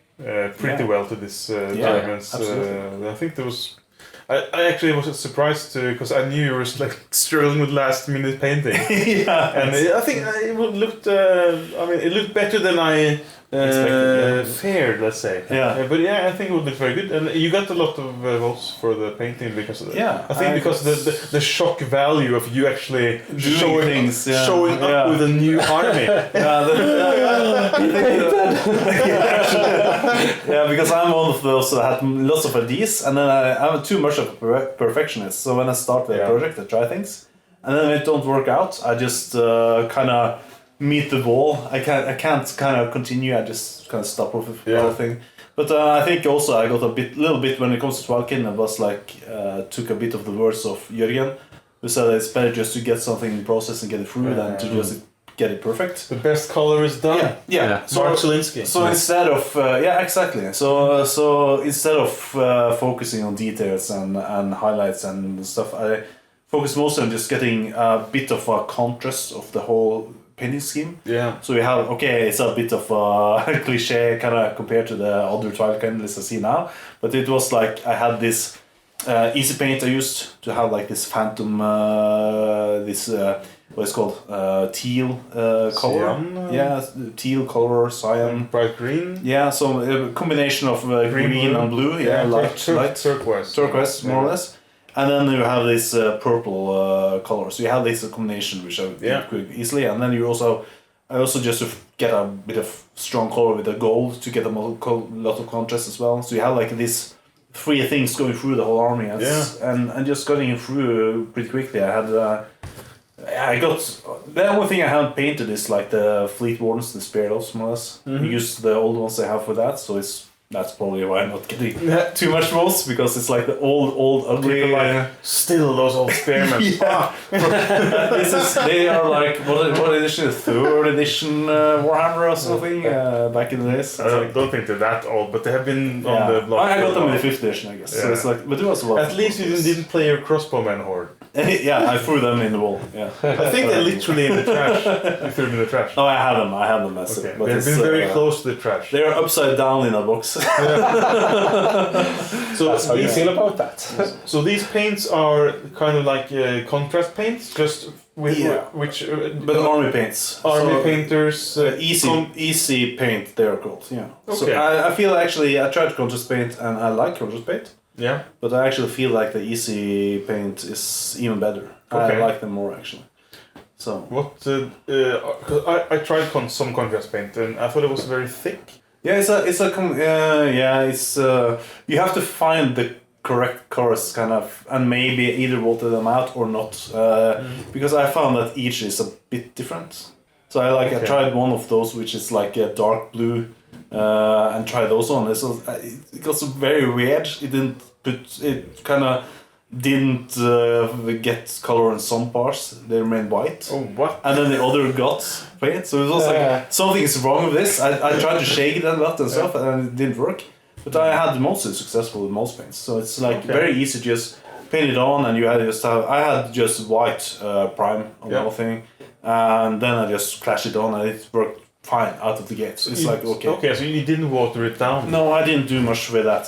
pretty well to this tournament. Absolutely. I think there was I actually was surprised because I knew you were like struggling with last minute painting. And I think it looked. It looked better than I feared. Let's say. But I think it would look very good, and you got a lot of votes for the painting because of that. I think because the shock value of you actually showing up with a new army. Because I'm one of those that had lots of ideas, and then I'm too much of a perfectionist. So when I start with a project, I try things, and then when it don't work out, I just kind of meet the wall. I can't kind of continue. I just kind of stop with the whole thing. But I think also I got little bit when it comes to Twalkin. I was like took a bit of the words of Jørgen, who said it's better just to get something in process and get it through than to just get it perfect. The best color is done. So instead of exactly. So instead of focusing on details and highlights and stuff, I focus mostly on just getting a bit of a contrast of the whole painting scheme. So we have it's a bit of a cliche kind of compared to the other Twilight lists I see now, but it was like I had this easy paint I used to have like this phantom what it's called teal color. Cyan? Teal color, cyan, bright green. So a combination of green and blue. Light turquoise more or less. And then you have this purple color. So you have this combination which I could easily. And then I also just to get a bit of strong color with the gold to get a lot of contrast as well. So you have like these 3 things going through the whole army. And just getting through pretty quickly. The only thing I haven't painted is like the Fleet Wardens, the Spear Elves, more or less. I used the old ones I have for that, so that's probably why I'm not getting too much votes, because it's like the old ugly. Still those old spearmen. They are like what edition? 3rd edition Warhammer or something back in the days. I don't think they're that old, but they have been on the block. I got them in the 5th edition, I guess. So it's like, but it was a lot. At least you didn't play your crossbowman horde. I threw them in the wall. I think they're literally in the trash. You threw them in the trash. No, I had them massive. Okay. But they've been very close to the trash. They're upside down in a box. So that's how you feel about that. So these paints are kind of like contrast paints, just with which. But army paints. Painters. Easy paint. They are called. Okay. So I feel actually I tried contrast paint and I like contrast paint. But I actually feel like the easy paint is even better. I like them more actually. So what? I tried some contrast paint and I thought it was very thick. You have to find the correct colors kind of, and maybe either water them out or not, because I found that each is a bit different. So I tried one of those which is like a dark blue, and try those on. It got very weird. It kind of didn't get color in some parts. They remained white. Oh, what? And then the other got paint. So it was like something's wrong with this. I tried to shake it a lot and stuff, and it didn't work. But I had mostly successful with most paints. So it's like very easy to just paint it on, and I had just white prime on the whole thing, and then I just flashed it on, and it worked fine out of the gate. So it's like okay, so you didn't water it down? No, I didn't do much with that.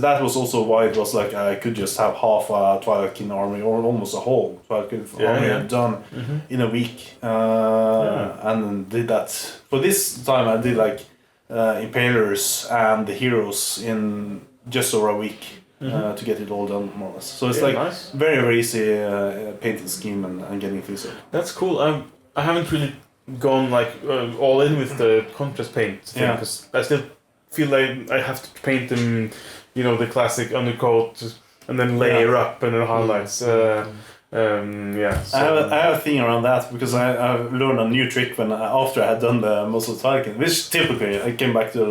That was also why it was like I could just have half a Twilight King army, or almost a whole Twilight King army done in a week, and then did that. For this time I did like Impalers and the heroes in just over a week to get it all done more or less. So it's very, very easy painting scheme and getting things up. That's cool. I haven't really gone like all in with the contrast paint thing, because I still feel like I have to paint them, the classic undercoat and then layer up and then highlights. So. I have a thing around that, because I learned a new trick after I had done the most of the Twilight, which typically I came back to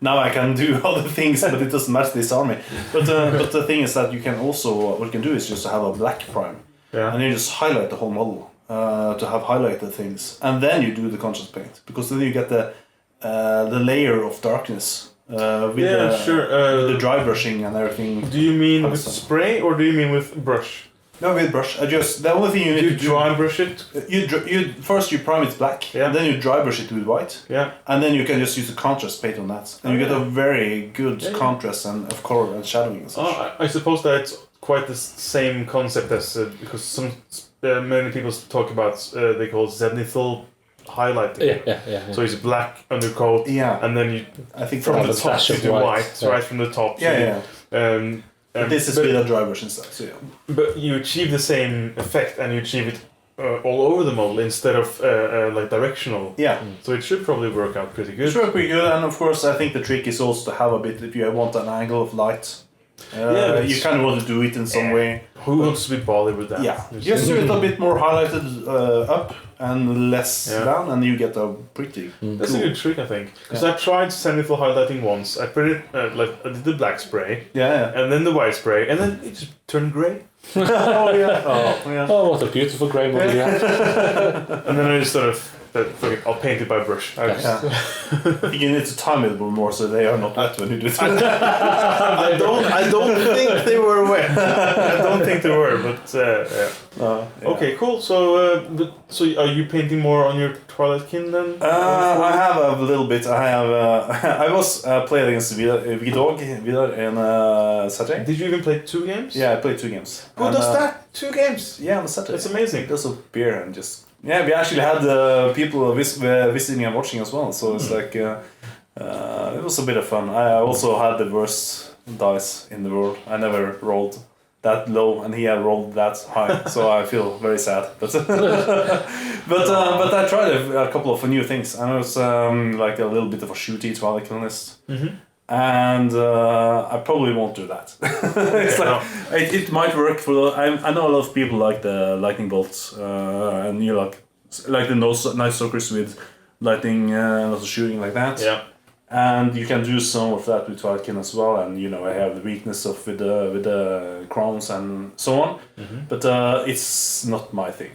now I can do other things, but it doesn't match this army. But the thing is that you can also, what you can do is just have a black prime, and you just highlight the whole model to have highlighted things, and then you do the contrast paint, because then you get the layer of darkness. With the dry brushing and everything. Do you mean with spray or do you mean with brush? No, with brush. The only thing you need to do, dry brush it. First you prime it black, and then you dry brush it with white, and then you can just use the contrast paint on that, and you get a very good contrast and of color and shadowing and such. I suppose that quite the same concept as because some many people talk about they call it zenithal highlighting. Yeah. So it's black undercoat, and then I think from the that's top you do white, right from the top. This is with a dry brush instead. So but you achieve the same effect, and you achieve it all over the model instead of like directional. Yeah. So it should probably work out pretty good. It should work pretty good, and of course I think the trick is also to have a bit, if you want an angle of light, you kind of want to do it in some way. Who wants to be bothered with that? Yeah, just do it a bit more highlighted up and less down, and you get a pretty That's cool. a good trick, I think. Because I tried zenithal highlighting once. I put it I did the black spray, Yeah. and then the white spray, and then it just turned grey. Oh, what a beautiful grey model you have. And then I just sort of I'll paint it by brush. You need to time it a little more so they are not wet when you do it. I don't think they were wet. I don't think they were, but Okay, cool. So, so are you painting more on your Twilight Kin then? I have a little bit. I have. I was playing against Vidar in Saturday. Did you even play 2 games? Yeah, I played 2 games. Who does that? 2 games? Yeah, on Saturday. That's amazing. Just a beer and just. Yeah, we actually had people visiting and watching as well, so it's like it was a bit of fun. I also had the worst dice in the world. I never rolled that low, and he had rolled that high, so I feel very sad. But I tried a couple of new things, and it was like a little bit of a shooty Twilight Kinlist. And I probably won't do that. It's it might work for. I know a lot of people like the lightning bolts, and you like the Night Stalkers with lightning and also shooting like that. Yeah. And you can do some of that with Twilight as well, and I have the weakness of with the crowns and so on. But it's not my thing.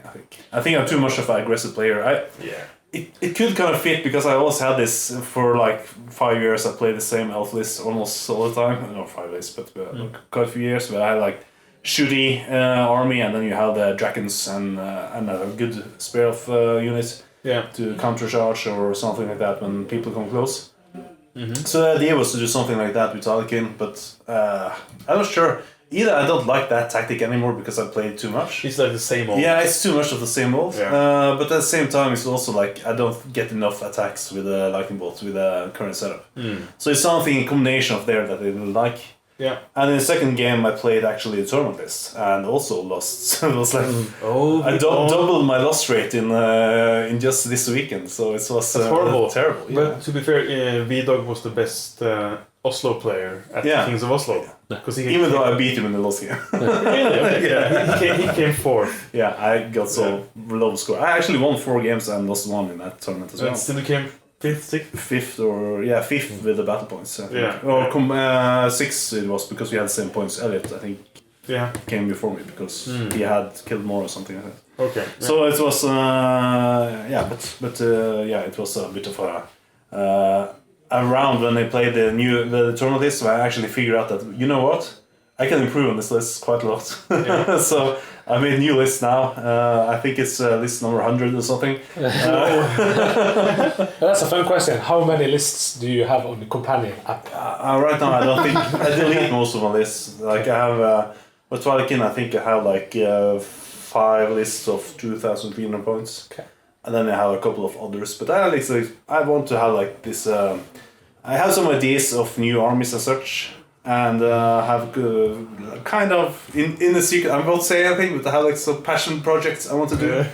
I think I'm too much of an aggressive player. It could kind of fit because I always had this for like 5 years. I played the same elf list almost all the time. Not 5 lists, but quite a few years. Where I had like shooty army, and then you have the dragons and a good spare of units to counter charge or something like that when people come close. So the idea was to do something like that with Alkin, but I'm not sure. Either I don't like that tactic anymore because I played too much. It's like the same old. Yeah, it's too much of the same old. Yeah. But at the same time, it's also like I don't get enough attacks with the lightning bolt with the current setup. So it's something in combination of there that I didn't like. Yeah. And in the second game, I played actually the tournament list and also lost. So it was like I doubled my loss rate in just this weekend. So it was horrible, terrible. But to be fair, V-Dog was the best Oslo player at the Kings of Oslo. Even though I beat him in the last game. Really? Okay. He came 4th. Yeah, I got so low score. I actually won 4 games and lost 1 in that tournament as well. And still came 5th, 6th? 5th with the battle points. I think. Or 6th it was because we had the same points. Elliot, I think, came before me because he had killed more or something like that. Okay. So it was it was a bit of a round when they played the tournament list, where I actually figured out that I can improve on this list quite a lot. So I made a new list now. I think it's list number 100 or something. That's a fun question. How many lists do you have on the companion app? Right now, I don't think I delete most of my lists. Like I have with Twilight, I think I have like 5 lists of 2,300 points. Okay. And then I have a couple of others, but I want to have like this. I have some ideas of new armies and such, and have kind of in the secret. I won't say anything, but I have like some passion projects I want to do.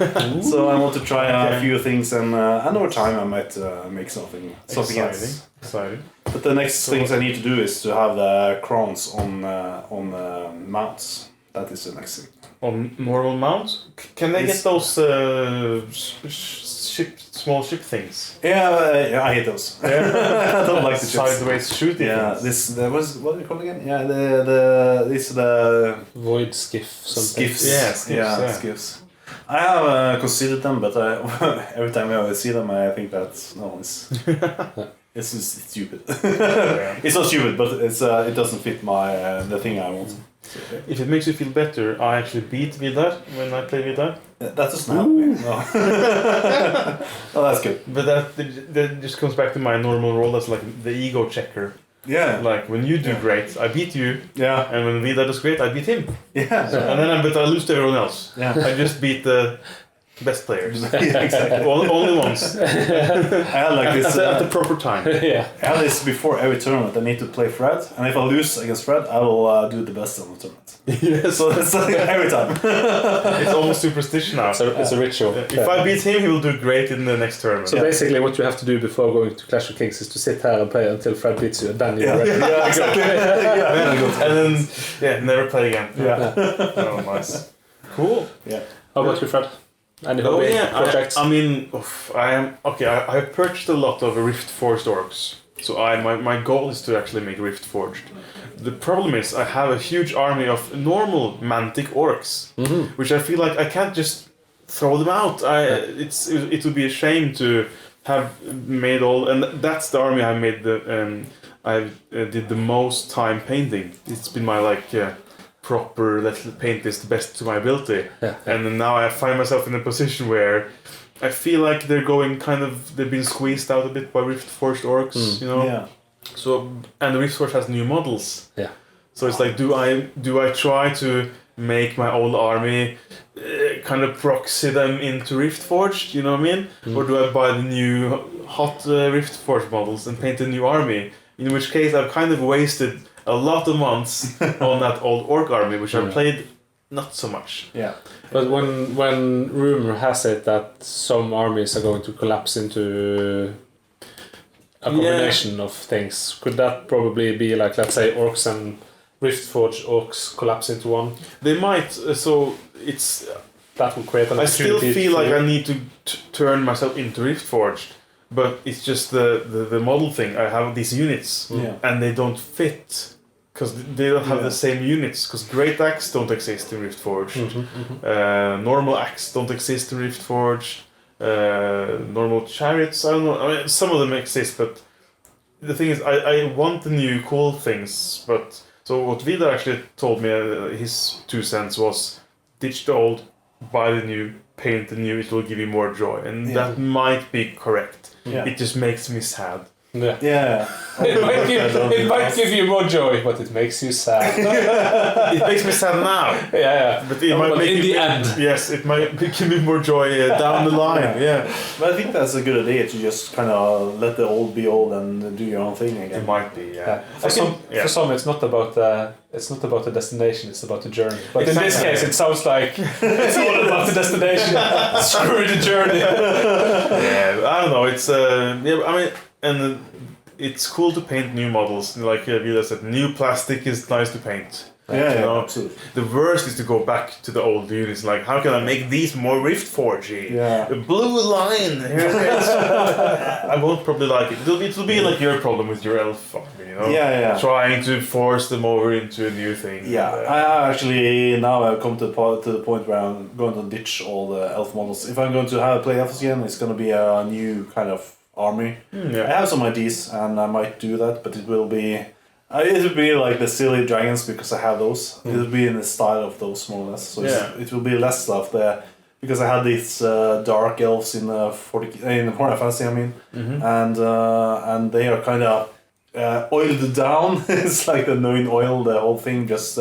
So I want to try a few things, and over time I might make something else. Exciting. But the next things I need to do is to have the crowns on mounts. That is the next thing. On normal mounts? Can they get those small ship things? Yeah, I hate those. I don't like the ships. Sideways shooting. Yeah, things. What do you call it again? Yeah, the void skiff. Something. Skiffs. Yeah, skiffs. I have considered them, but every time I see them, I think that it's just stupid. It's not stupid, but it doesn't fit the thing I want. If it makes you feel better, I actually beat Vidar when I play Vidar. That doesn't help me. No. Oh, that's good. But that just comes back to my normal role as like the ego checker. Yeah. Like when you do great, I beat you. Yeah. And when Vidar does great, I beat him. Yeah. And then I lose to everyone else. Yeah. I just beat the best players. Yeah, exactly. Only once. I had like this. At the proper time. Yeah. I had this before every tournament. I need to play Fred, and if I lose against Fred, I will do the best on the tournament. Yes. So it's like every time. It's almost superstition now. It's a ritual. If I beat him, he will do great in the next tournament. So basically, what you have to do before going to Clash of Kings is to sit here and play until Fred beats you, and then you're ready. Yeah, exactly. And then, never play again. Yeah. Oh, nice. Cool. Yeah. How about you, Fred? Any hobby projects? I mean, I am okay. I have purchased a lot of Rift Forged orcs, so my goal is to actually make Rift Forged. The problem is I have a huge army of normal Mantic orcs, which I feel like I can't just throw them out. It would be a shame to have made all, and that's the army I made I did the most time painting. It's been my proper, let's paint this the best to my ability. And now I find myself in a position where I feel like they've been squeezed out a bit by Rift Forged orcs, you know? Yeah. So, and the Rift Forged has new models. Yeah. So it's like, do I try to make my old army kind of proxy them into Rift Forged, you know what I mean? Or do I buy the new hot Rift Forged models and paint a new army? In which case I've kind of wasted a lot of months on that old orc army, which I played not so much. Yeah. But when rumor has it that some armies are going to collapse into a combination of things, could that probably be like, let's say, orcs and Riftforged orcs collapse into one? They might. So it's that will create an opportunity. I still feel like I need to turn myself into Riftforged, but it's just the model thing. I have these units, and they don't fit. Because they don't have the same units. Because Great Axe don't exist in Riftforged. Normal Axe don't exist in Riftforged. Normal Chariots, I don't know. I mean, some of them exist, but the thing is, I want the new cool things. But so what Vidar actually told me, his 2 cents was, ditch the old, buy the new, paint the new. It will give you more joy, and that might be correct. Yeah. It just makes me sad. Yeah. Yeah. It might give you more joy, but it makes you sad. It makes me sad now. Yeah. But it might make in the end. Yes, it might give me more joy down the line. Yeah. But I think that's a good idea to just kind of let the old be old and do your own thing again. It might be. Yeah. For some, it's not about the destination; it's about the journey. But in this case, it sounds like it's all about the destination. Screw the journey. Yeah, I don't know. It's and it's cool to paint new models. Like Vidar said, new plastic is nice to paint. Yeah, absolutely. The worst is to go back to the old units. Like, how can I make these more Riftforged? Yeah. The blue line. Here it is. I won't probably like it. It'll be like your problem with your elf army, you know? Yeah. Trying to force them over into a new thing. Yeah, I actually now I've come to the point where I'm going to ditch all the elf models. If I'm going to play elves again, it's going to be a new kind of army. I have some ideas, and I might do that, but it will be like the silly dragons because I have those. It will be in the style of those more or less. So it will be less stuff there because I had these dark elves in the Final Fantasy. I mean, and they are kind of oiled down. It's like the knowing oil, the whole thing. Just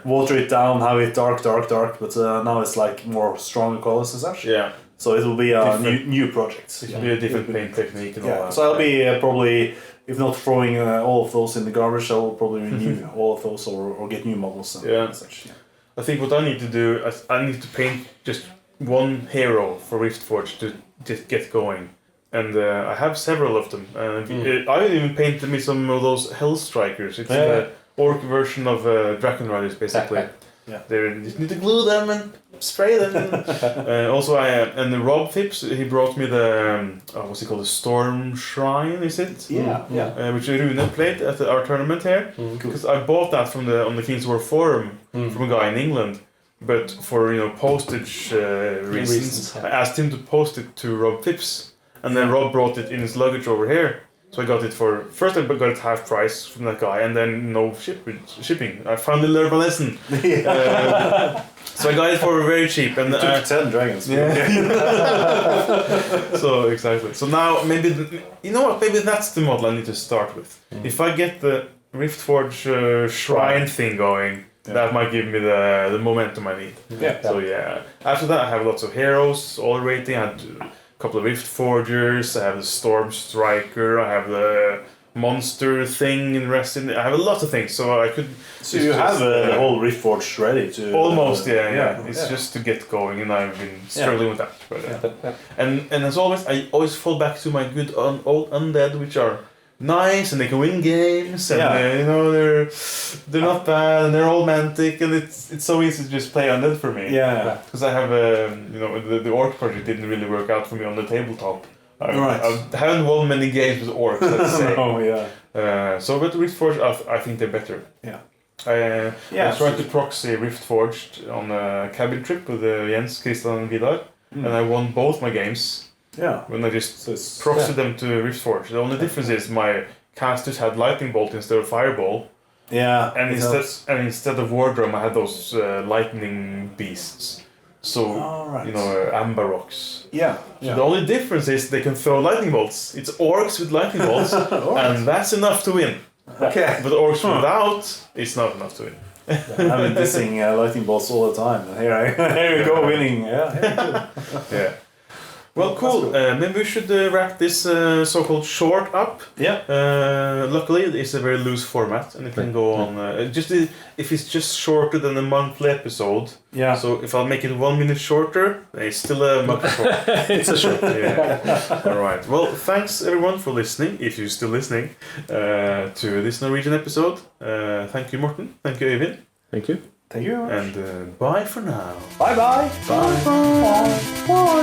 water it down, have it dark. But now it's like more stronger colors and such. Yeah. So it will be a new project. It will be a different paint technique and all that. So I'll be probably, if not throwing all of those in the garbage, I'll probably renew all of those or get new models and such. Yeah. I think what I need to do is I need to paint just one hero for Riftforged to just get going. And I have several of them. I even painted me some of those Hell Strikers. It's the orc version of Dragon Riders, basically. You just need to glue them and spray them. Also, and Rob Phipps, he brought me the what's it called, the Storm Shrine, is it? Which Rune played at our tournament here. Because I bought that on the Kings of War forum from a guy in England. But for postage reasons, I asked him to post it to Rob Phipps, and then Rob brought it in his luggage over here. So I got it first I got it half price from that guy, and then no shipping. I finally learned my lesson. So I got it for very cheap, and Took 10 dragons. So exactly. So now maybe you know what? Maybe that's the model I need to start with. If I get the Riftforge shrine thing going, that might give me the momentum I need. Yeah. So yeah. After that, I have lots of heroes all rating. I have a couple of Riftforgers. I have the Storm Striker. I have the monster thing in Resin. I have a lot of things, so I could. So you have the whole Riftforge ready to. Almost, yeah. It's just to get going, and I've been struggling with that. But, and as always, I always fall back to my good old undead, which are nice and they can win games, and you know they're not bad and they're all mantic, and it's so easy to just play undead for me. Yeah. Because I have you know the orc project didn't really work out for me on the tabletop. I haven't won many games with orcs, let's say. Oh yeah. So with Riftforged, I think they're better. Yeah. I tried to proxy Riftforged on a cabin trip with Jens, Christian, and Vidar, and I won both my games. Yeah. When I just proxied them to Riftforged. The only difference is my casters had lightning bolt instead of fireball. Yeah. And instead of war drum, I had those lightning beasts. So you know amber rocks. Yeah. So the only difference is they can throw lightning bolts. It's orcs with lightning bolts, and that's enough to win. Okay. But orcs without, it's not enough to win. I've been dissing lightning bolts all the time. And here we go winning. Yeah. Yeah. Well, cool. Maybe we should wrap this so-called short up. Yeah. Luckily, it's a very loose format, and it can go on. Just if it's just shorter than a monthly episode. Yeah. So if I'll make it 1 minute shorter, it's still a month short. It's a short. Yeah. All right. Well, thanks everyone for listening. If you're still listening to this Norwegian episode, thank you, Morten. Thank you, Øyvind. Thank you. Thank you. And bye for now. Bye bye. Bye.